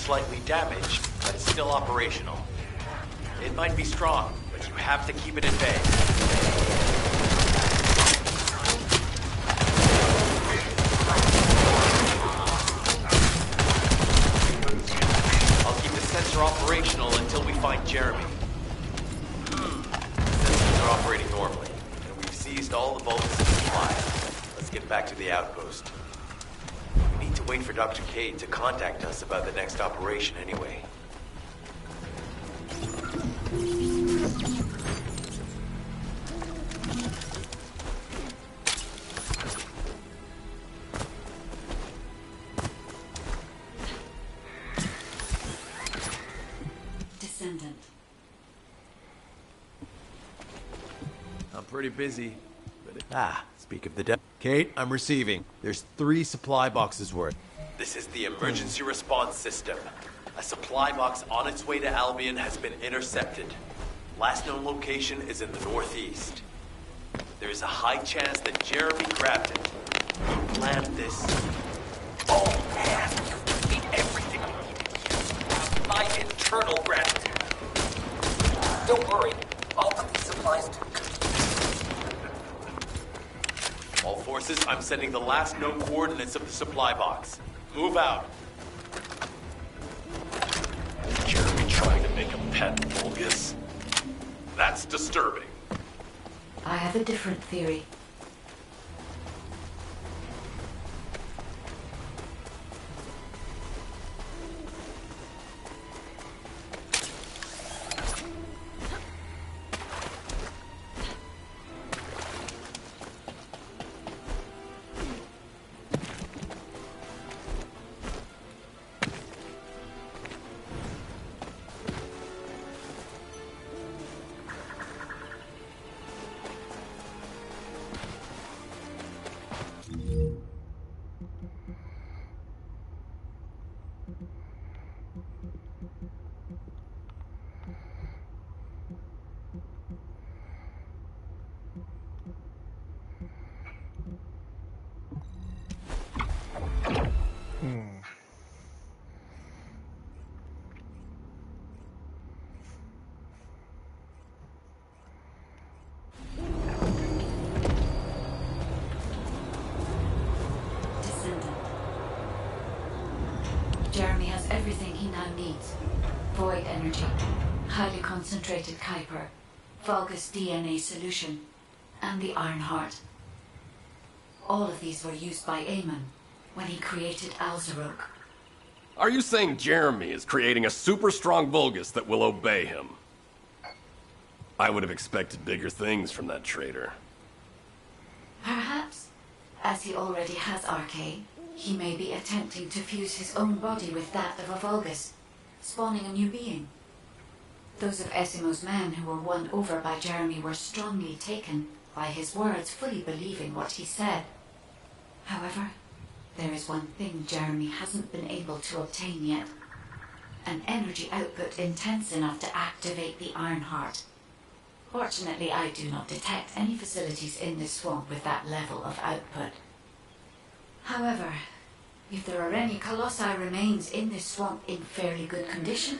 slightly damaged, but it's still operational. It might be strong, but you have to keep it at bay. I'll keep the sensor operational until we find Jeremy. Sensors are operating normally, and we've seized all the Vulcan supplies. Let's get back to the outpost. We need to wait for Dr. Cade to contact us about the next operation anyway. Descendant. I'm pretty busy, but speak of the devil. Kate, I'm receiving. There's 3 supply boxes worth. This is the emergency response system. A supply box on its way to Albion has been intercepted. Last known location is in the northeast. There is a high chance that Jeremy grabbed it. You planned this. Oh man, you need everything I need. My internal gratitude. Don't worry, I'll put these supplies to... All forces, I'm sending the last known coordinates of the supply box. Move out. Jeremy trying to make a pet Vulgus? That's disturbing. I have a different theory. Jeremy has everything he now needs. Void energy, highly concentrated Kuiper, Vulgus DNA solution, and the Iron Heart. All of these were used by Aemon when he created Alzarok. Are you saying Jeremy is creating a super strong Vulgus that will obey him? I would have expected bigger things from that traitor. Perhaps, as he already has Arcane, he may be attempting to fuse his own body with that of a Vulgus, spawning a new being. Those of Esimo's men who were won over by Jeremy were strongly taken by his words, fully believing what he said. However, there is one thing Jeremy hasn't been able to obtain yet. An energy output intense enough to activate the Iron Heart. Fortunately, I do not detect any facilities in this swamp with that level of output. However, if there are any Colossi remains in this swamp in fairly good condition,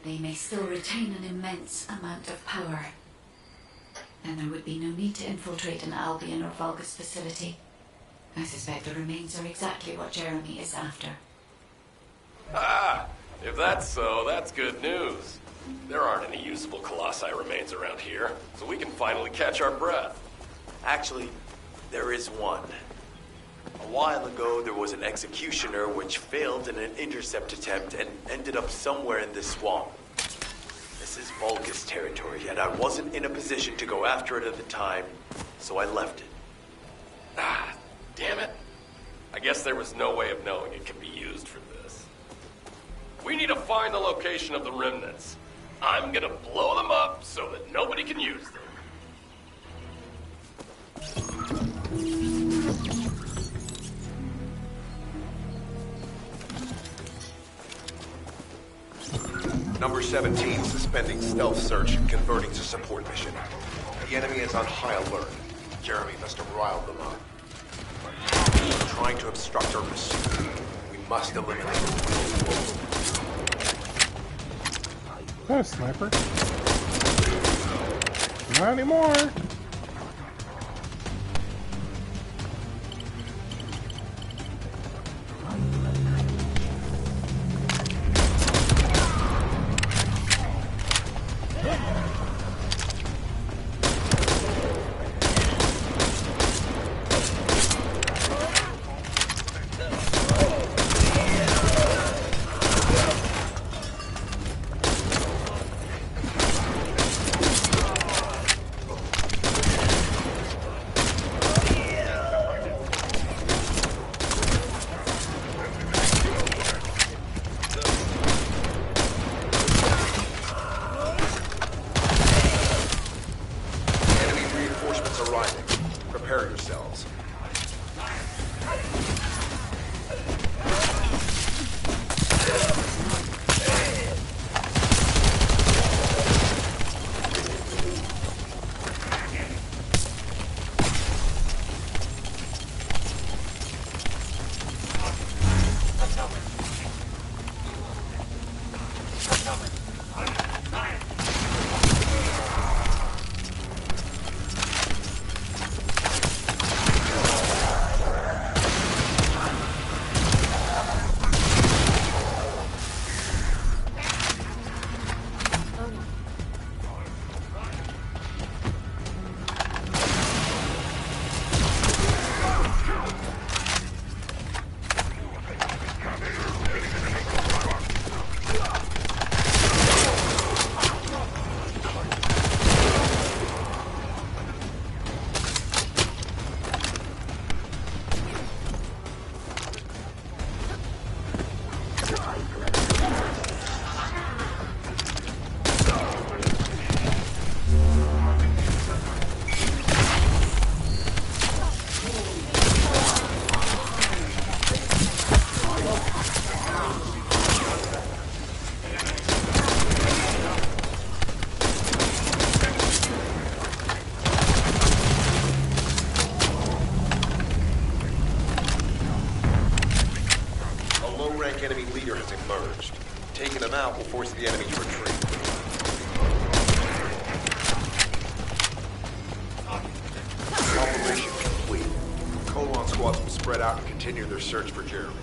they may still retain an immense amount of power. And there would be no need to infiltrate an Albion or Vulgus facility. I suspect the remains are exactly what Jeremy is after. Ah! If that's so, that's good news. There aren't any usable Colossi remains around here, so we can finally catch our breath. Actually, there is one. A while ago, there was an executioner which failed in an intercept attempt and ended up somewhere in this swamp. This is Vulgus territory, and I wasn't in a position to go after it at the time, so I left it. Ah, damn it. I guess there was no way of knowing it could be used for this. We need to find the location of the remnants. I'm gonna blow them up so that nobody can use them. Number 17, suspending stealth search and converting to support mission. The enemy is on high alert. Jeremy must have riled them up. Trying to obstruct our pursuit. We must eliminate them. That a sniper? Not anymore. Enemy leader has emerged. Taking him out will force the enemy to retreat. Operation complete. Colon squads will spread out and continue their search for Jeremy.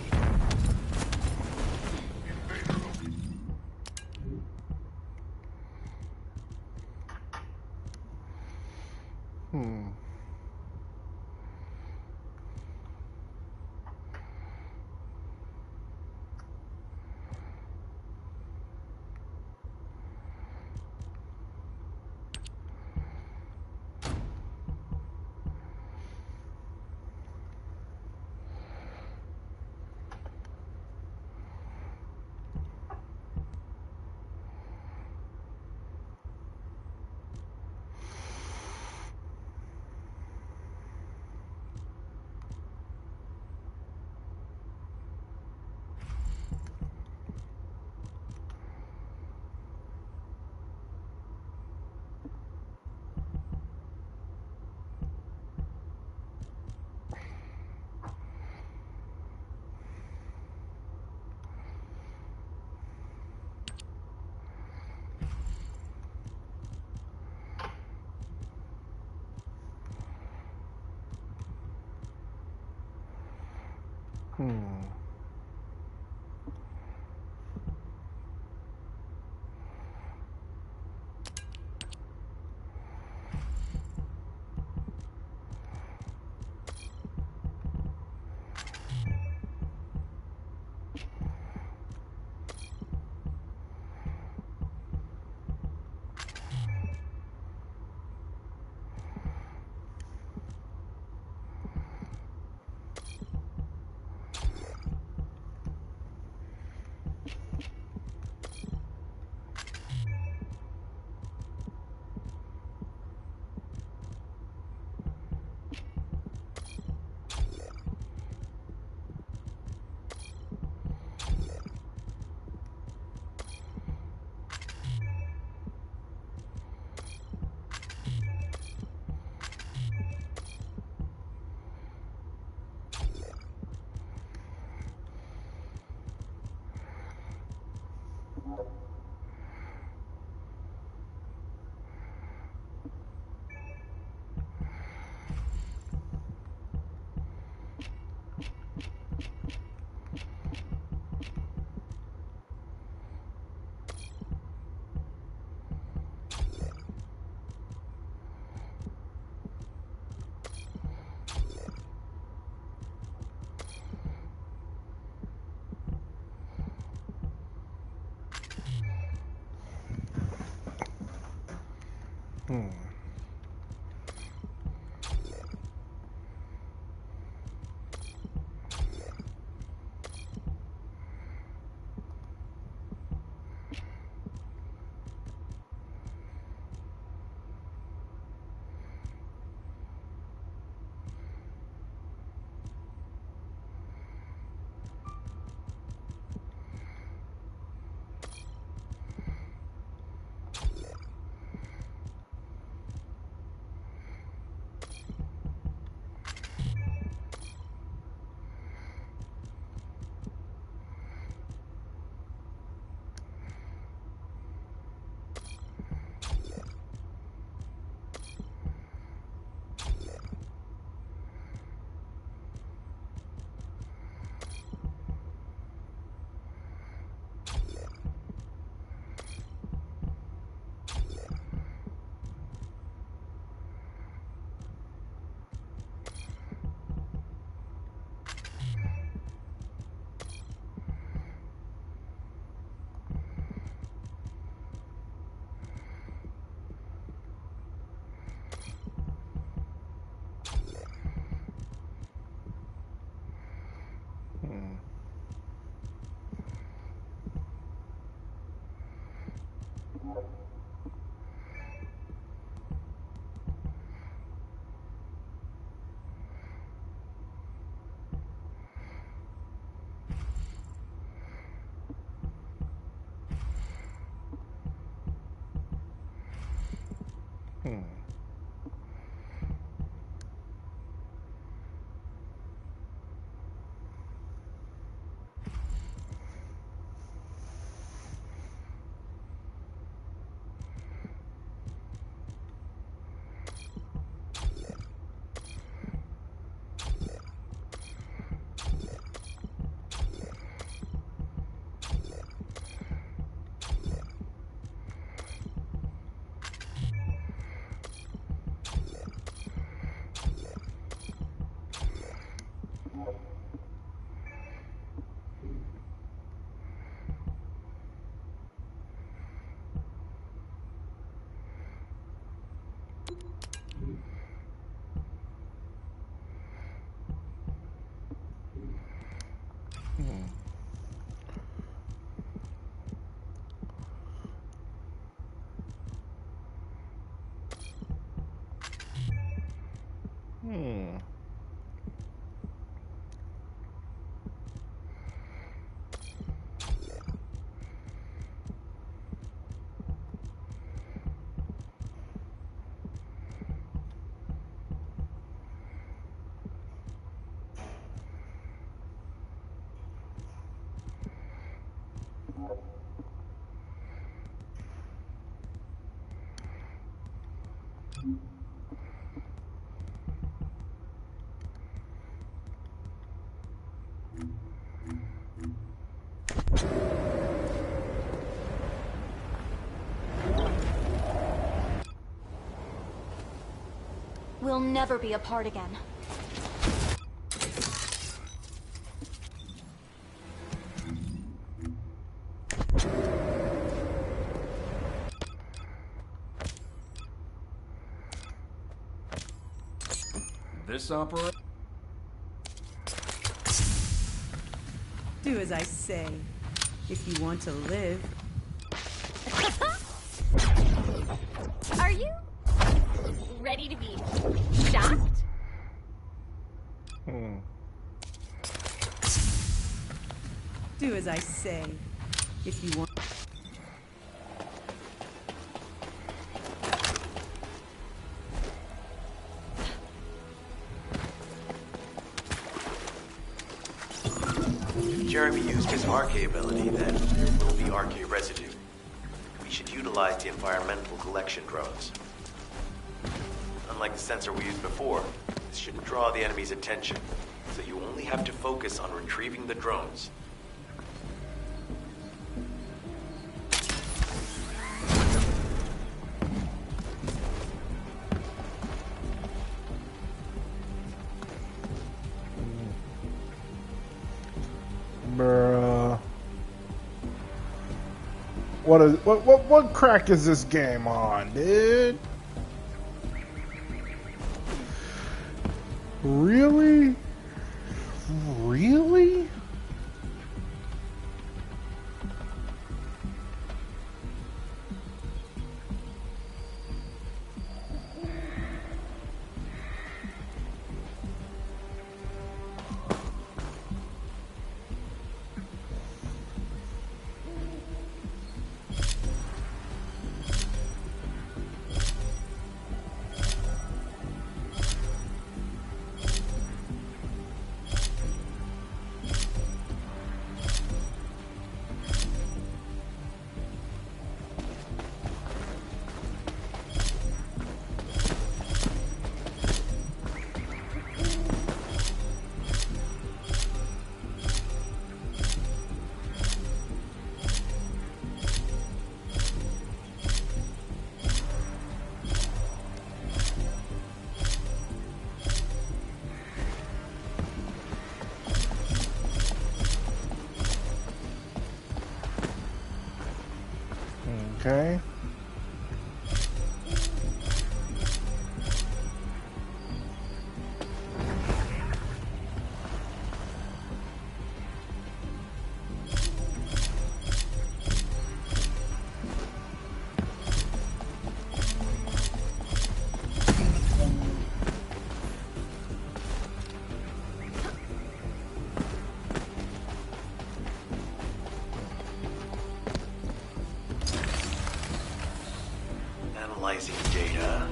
We'll never be apart again. This opera? Do as I say. If you want to live. Are you ready to be shocked? Do as I say. If you want. If Jeremy used his RK ability, then there will be RK residue. We should utilize the environmental collection drones. Unlike the sensor we used before, this shouldn't draw the enemy's attention, so you only have to focus on retrieving the drones. Bruh. What crack is this game on, dude? Really? Really? Okay. Analyzing data.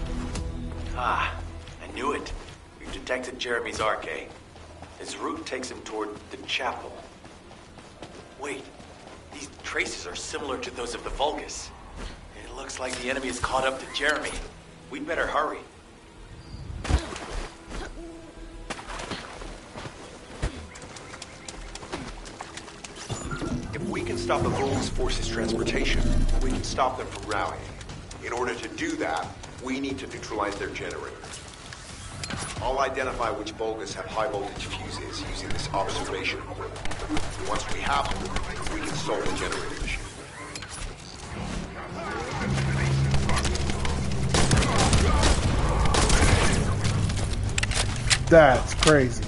Ah, I knew it. We've detected Jeremy's RK. His route takes him toward the chapel. Wait, these traces are similar to those of the Vulgus. It looks like the enemy is caught up to Jeremy. We'd better hurry. If we can stop the Vulgus forces' transportation, we can stop them from rallying. In order to do that, we need to neutralize their generators. I'll identify which Vulgus have high voltage fuses using this observation equipment. Once we have them, we can solve the generator issue. That's crazy.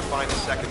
Find a second.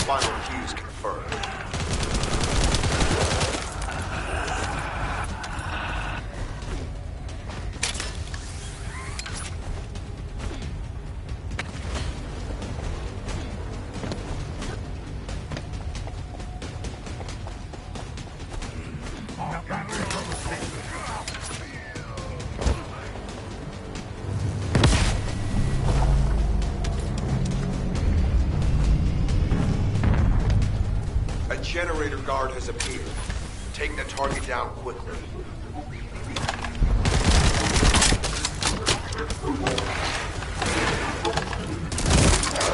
Final fuse confirmed. A generator guard has appeared. Take the target down quickly.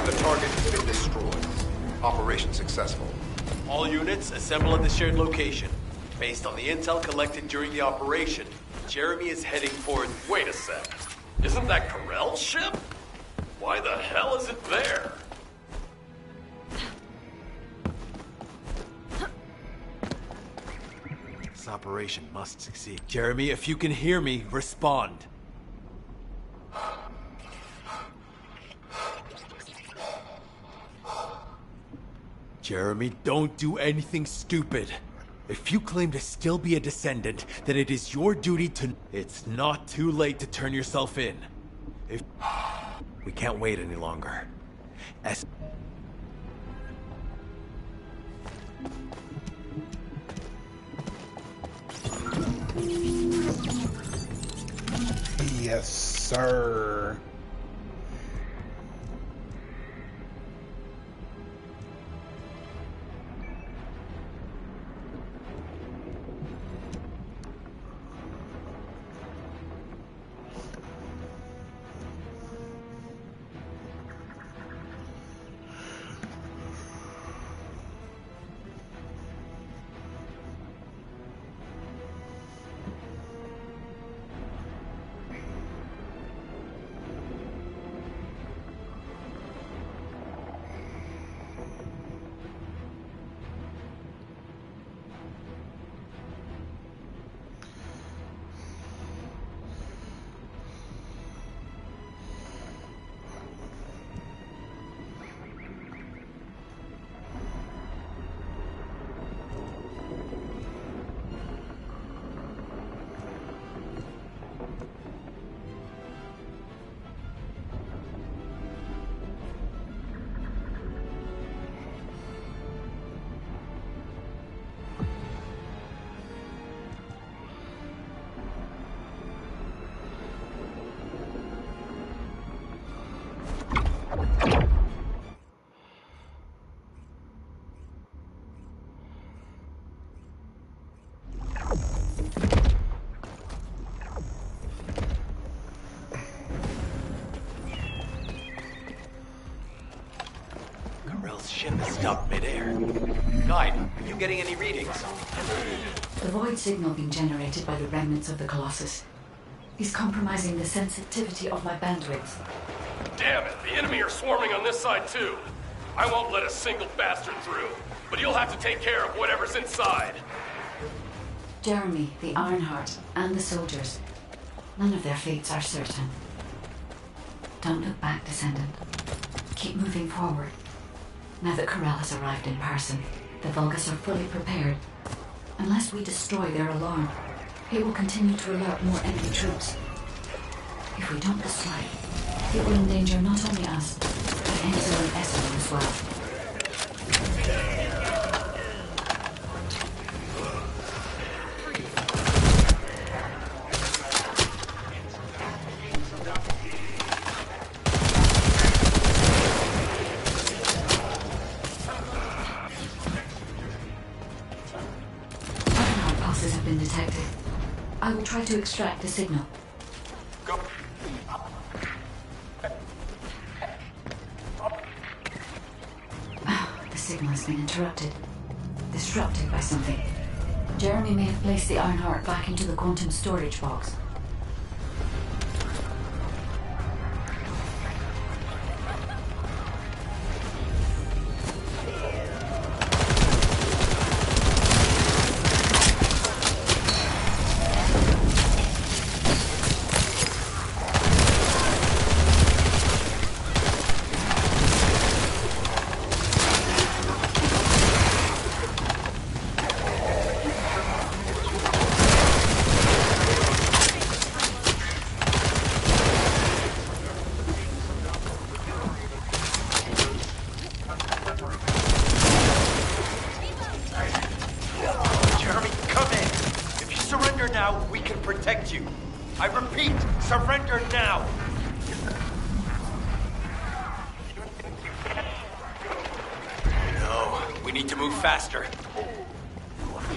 The target has been destroyed. Operation successful. All units assemble at the shared location. Based on the intel collected during the operation, Jeremy is heading for... Wait a sec. Isn't that Corell's ship? Why the hell is it there? This operation must succeed. Jeremy, if you can hear me, respond. Jeremy, don't do anything stupid. If you claim to still be a Descendant, then it is your duty to... It's not too late to turn yourself in. If... We can't wait any longer. Yes, sir. Ship is stopped midair. Guide, are you getting any readings? The void signal being generated by the remnants of the Colossus is compromising the sensitivity of my bandwidth. Damn it, the enemy are swarming on this side too. I won't let a single bastard through, but you'll have to take care of whatever's inside. Jeremy, the Ironheart, and the soldiers. None of their fates are certain. Don't look back, Descendant. Keep moving forward. Now that Corell has arrived in person, The Vulgus are fully prepared. Unless we destroy their alarm, it will continue to alert more enemy troops. If we don't destroy it, it will endanger not only us, but Enzo and Esmo as well. Ironheart pulses have been detected. I will try to extract the signal. Go. The signal has been interrupted. Disrupted by something. Jeremy may have placed the Ironheart back into the quantum storage box. Jeremy, come in. If you surrender now, we can protect you. I repeat, surrender now. No, we need to move faster.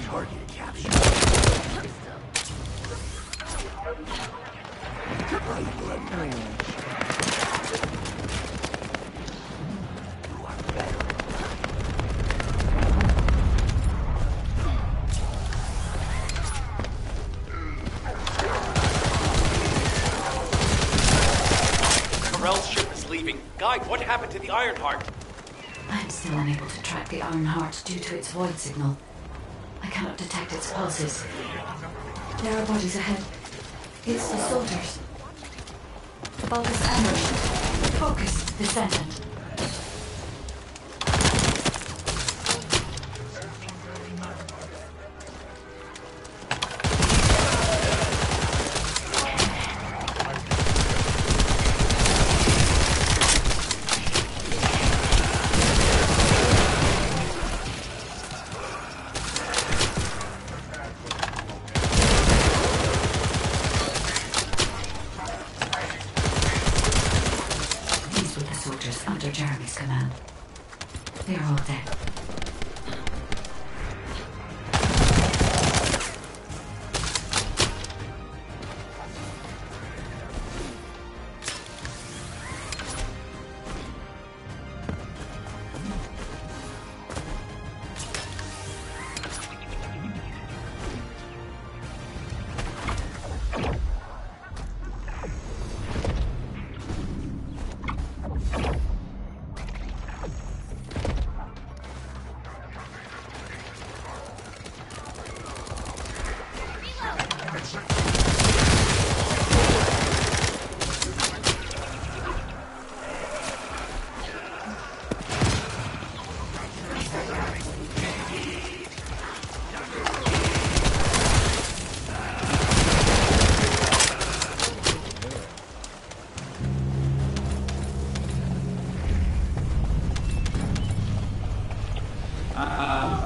Target capture. Karel's ship is leaving. Guide, what happened to the Ironheart? I am still unable to track the Ironheart due to its void signal. I cannot detect its pulses. There are bodies ahead. It's the soldiers. Vulgus ambush. Focus, Descendant. These were the soldiers under Jeremy's command. They are all dead.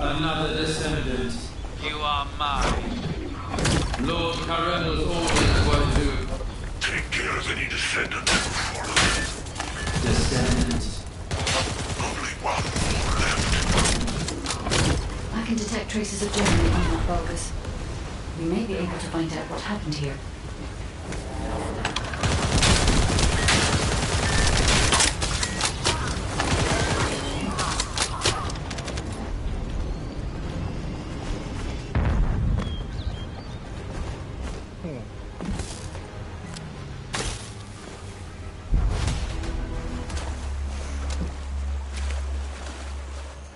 Another descendant. You are mine. Lord Karel's orders were to take care of any descendant before us. Descendant. Only one more left. I can detect traces of Jeremy on that Vulgus. We may be able to find out what happened here.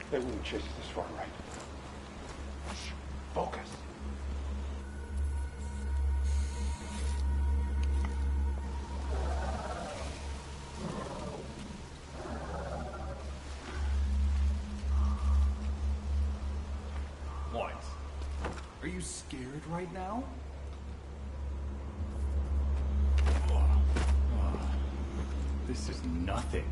They wouldn't chase this far, right? Focus. Are you scared right now? This is nothing.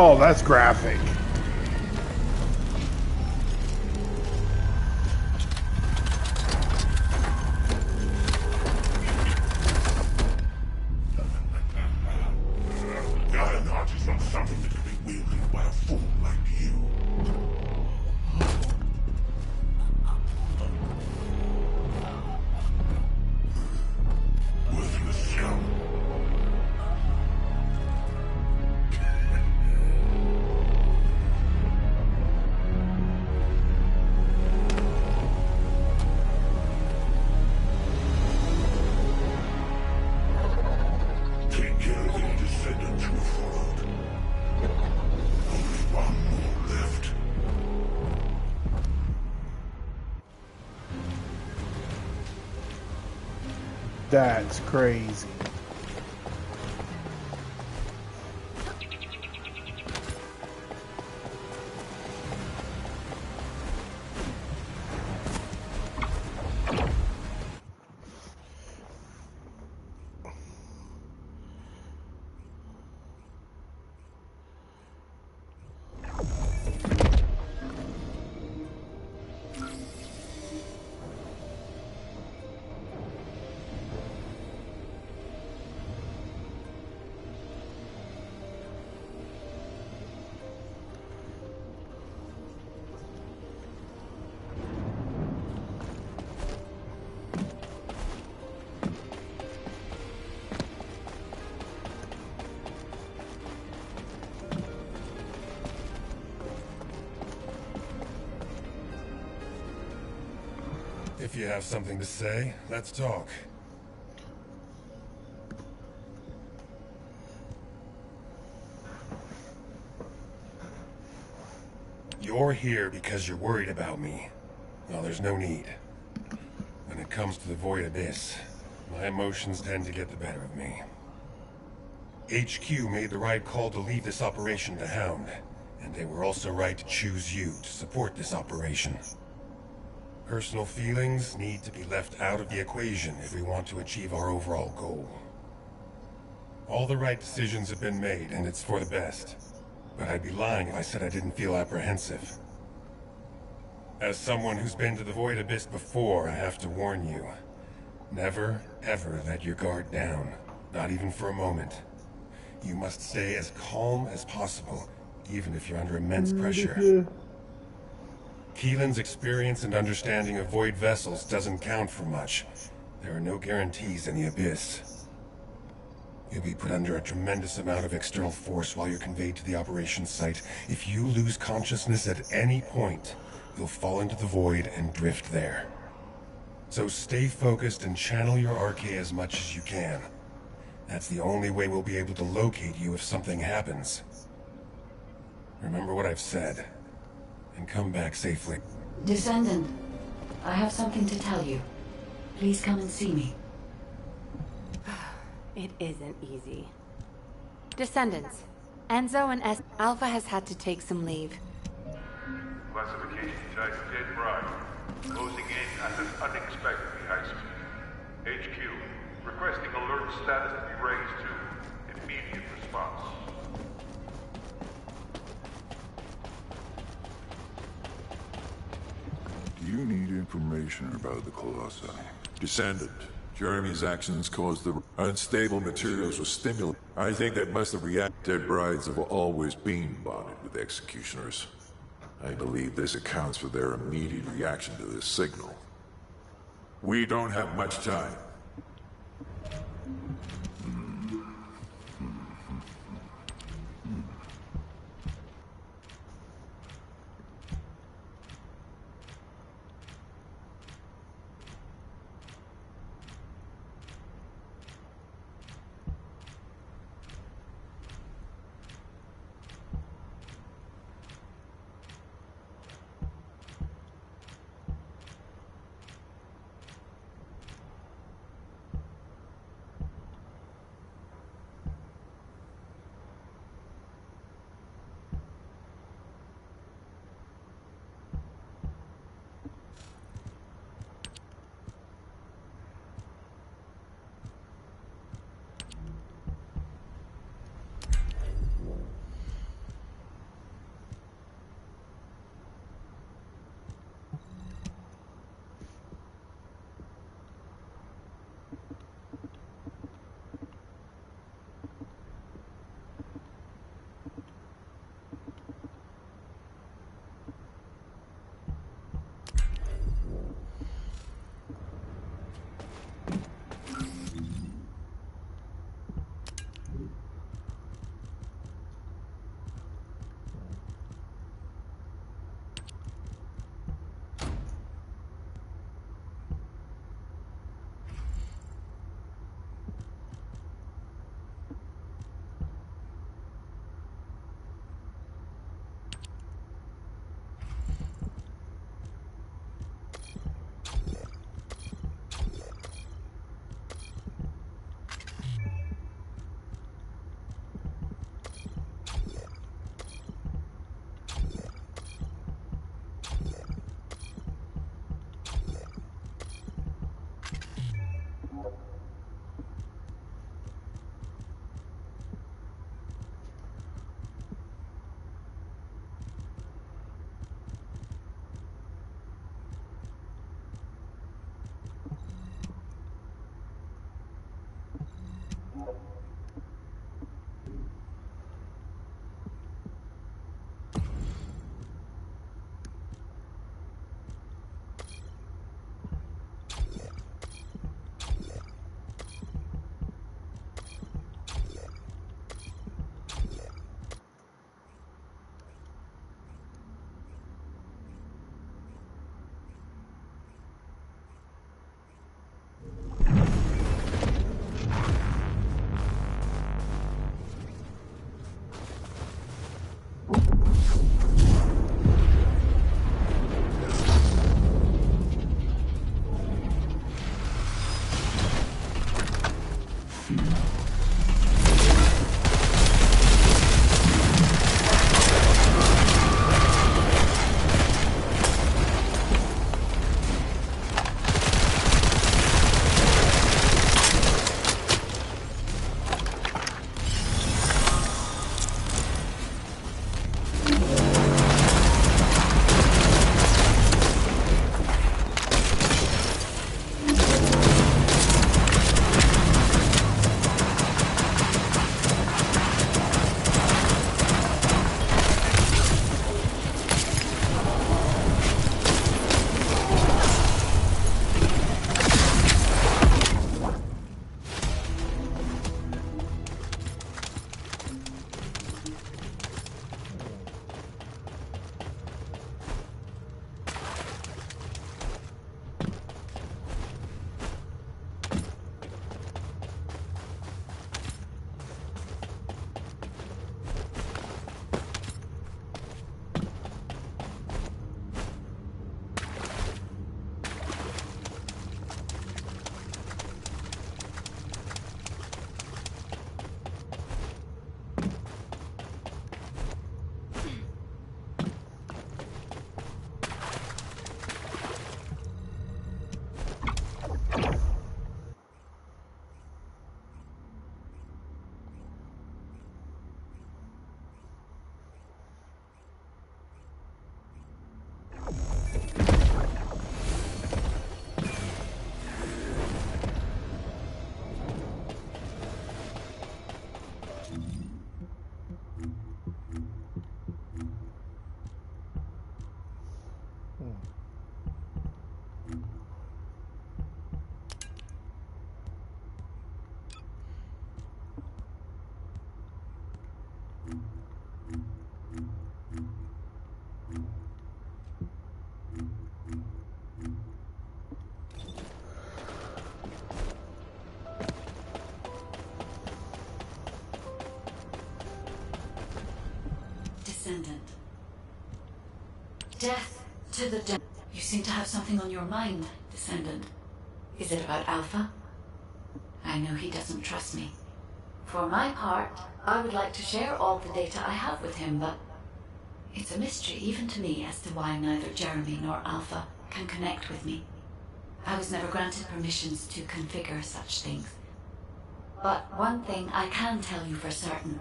Oh, that's graphic. Descendant is not something that can be wielded by a fool like you. Worthless scum. Take care of any descendants you have followed. Only one more left. That's crazy. If you have something to say, let's talk. You're here because you're worried about me. Well, there's no need. when it comes to the Void Abyss, my emotions tend to get the better of me. HQ made the right call to leave this operation to Hound, and they were also right to choose you to support this operation. Personal feelings need to be left out of the equation if we want to achieve our overall goal. All the right decisions have been made, and it's for the best. But I'd be lying if I said I didn't feel apprehensive. As someone who's been to the Void Abyss before, I have to warn you. Never, ever let your guard down. Not even for a moment. You must stay as calm as possible, even if you're under immense pressure. Keelan's experience and understanding of Void vessels doesn't count for much. There are no guarantees in the Abyss. You'll be put under a tremendous amount of external force while you're conveyed to the operations site. If you lose consciousness at any point, you'll fall into the Void and drift there. So stay focused and channel your RK as much as you can. That's the only way we'll be able to locate you if something happens. Remember what I've said, and come back safely. Descendant, I have something to tell you. Please come and see me. It isn't easy. Descendants, Enzo and Alpha has had to take some leave. Classification type dead bright. Closing in at an unexpectedly high speed. HQ, requesting alert status to be raised to immediate response. Do you need information about the Colossi? Descendant. Jeremy's actions caused the unstable materials with stimulant. I think that must have reacted. Dead brides have always been bonded with executioners. I believe this accounts for their immediate reaction to this signal. We don't have much time. death to the death. You seem to have something on your mind, Descendant. Is it about Alpha? I know he doesn't trust me. For my part, I would like to share all the data I have with him, but it's a mystery even to me as to why neither Jeremy nor Alpha can connect with me. I was never granted permissions to configure such things. But one thing I can tell you for certain.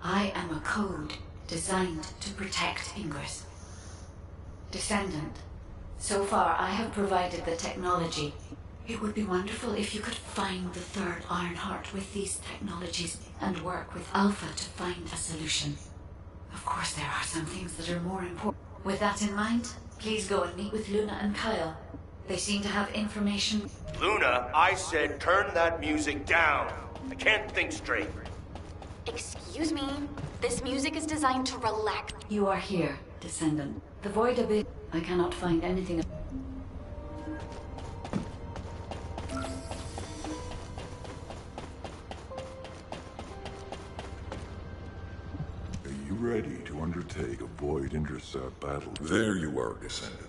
I am a code designed to protect Ingress. Descendant, so far I have provided the technology. It would be wonderful if you could find the third Ironheart with these technologies and work with Alpha to find a solution. Of course, there are some things that are more important. With that in mind, please go and meet with Luna and Kyle. They seem to have information. Luna, I said turn that music down. I can't think straight. Excuse me. This music is designed to relax. You are here, Descendant. The Void Abyss. I cannot find anything. Are you ready to undertake a Void intercept battle? There you are, Descendant.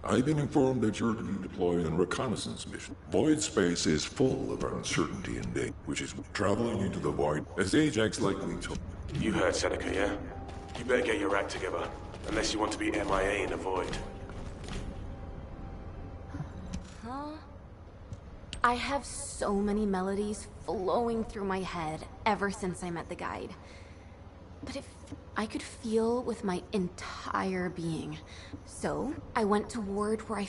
I've been informed that you're to be deployed on a reconnaissance mission. Void space is full of uncertainty and danger, which is traveling into the Void, as Ajax likely told. You heard Seneca, yeah? You better get your act together, unless you want to be MIA in the Void. Huh? I have so many melodies flowing through my head ever since I met the guide. But if I could feel with my entire being. So, I went toward where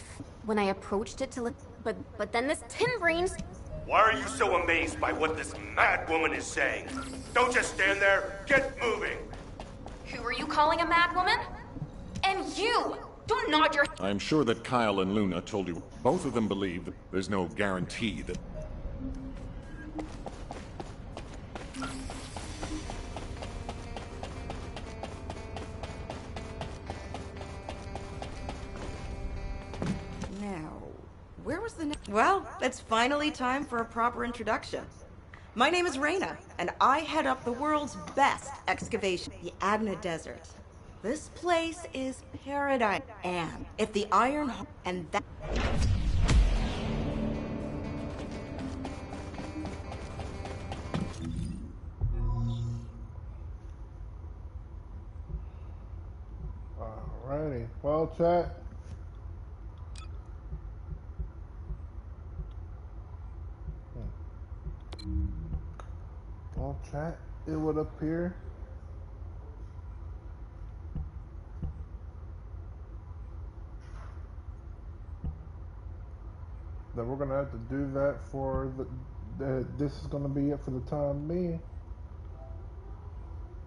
when I approached it to look, but then this tin brains. Why are you so amazed by what this mad woman is saying? Don't just stand there, get moving! Who are you calling a mad woman? And you! Don't nod your... I'm sure that Kyle and Luna told you. Both of them believe that there's no guarantee that... Where was the Well, it's finally time for a proper introduction. My name is Reyna, and I head up the world's best excavation, the Adna Desert. This place is paradise, and if the Iron and that... Alrighty, well, chat. Well, chat, it would appear that we're gonna have to do that for this is gonna be it for the time being.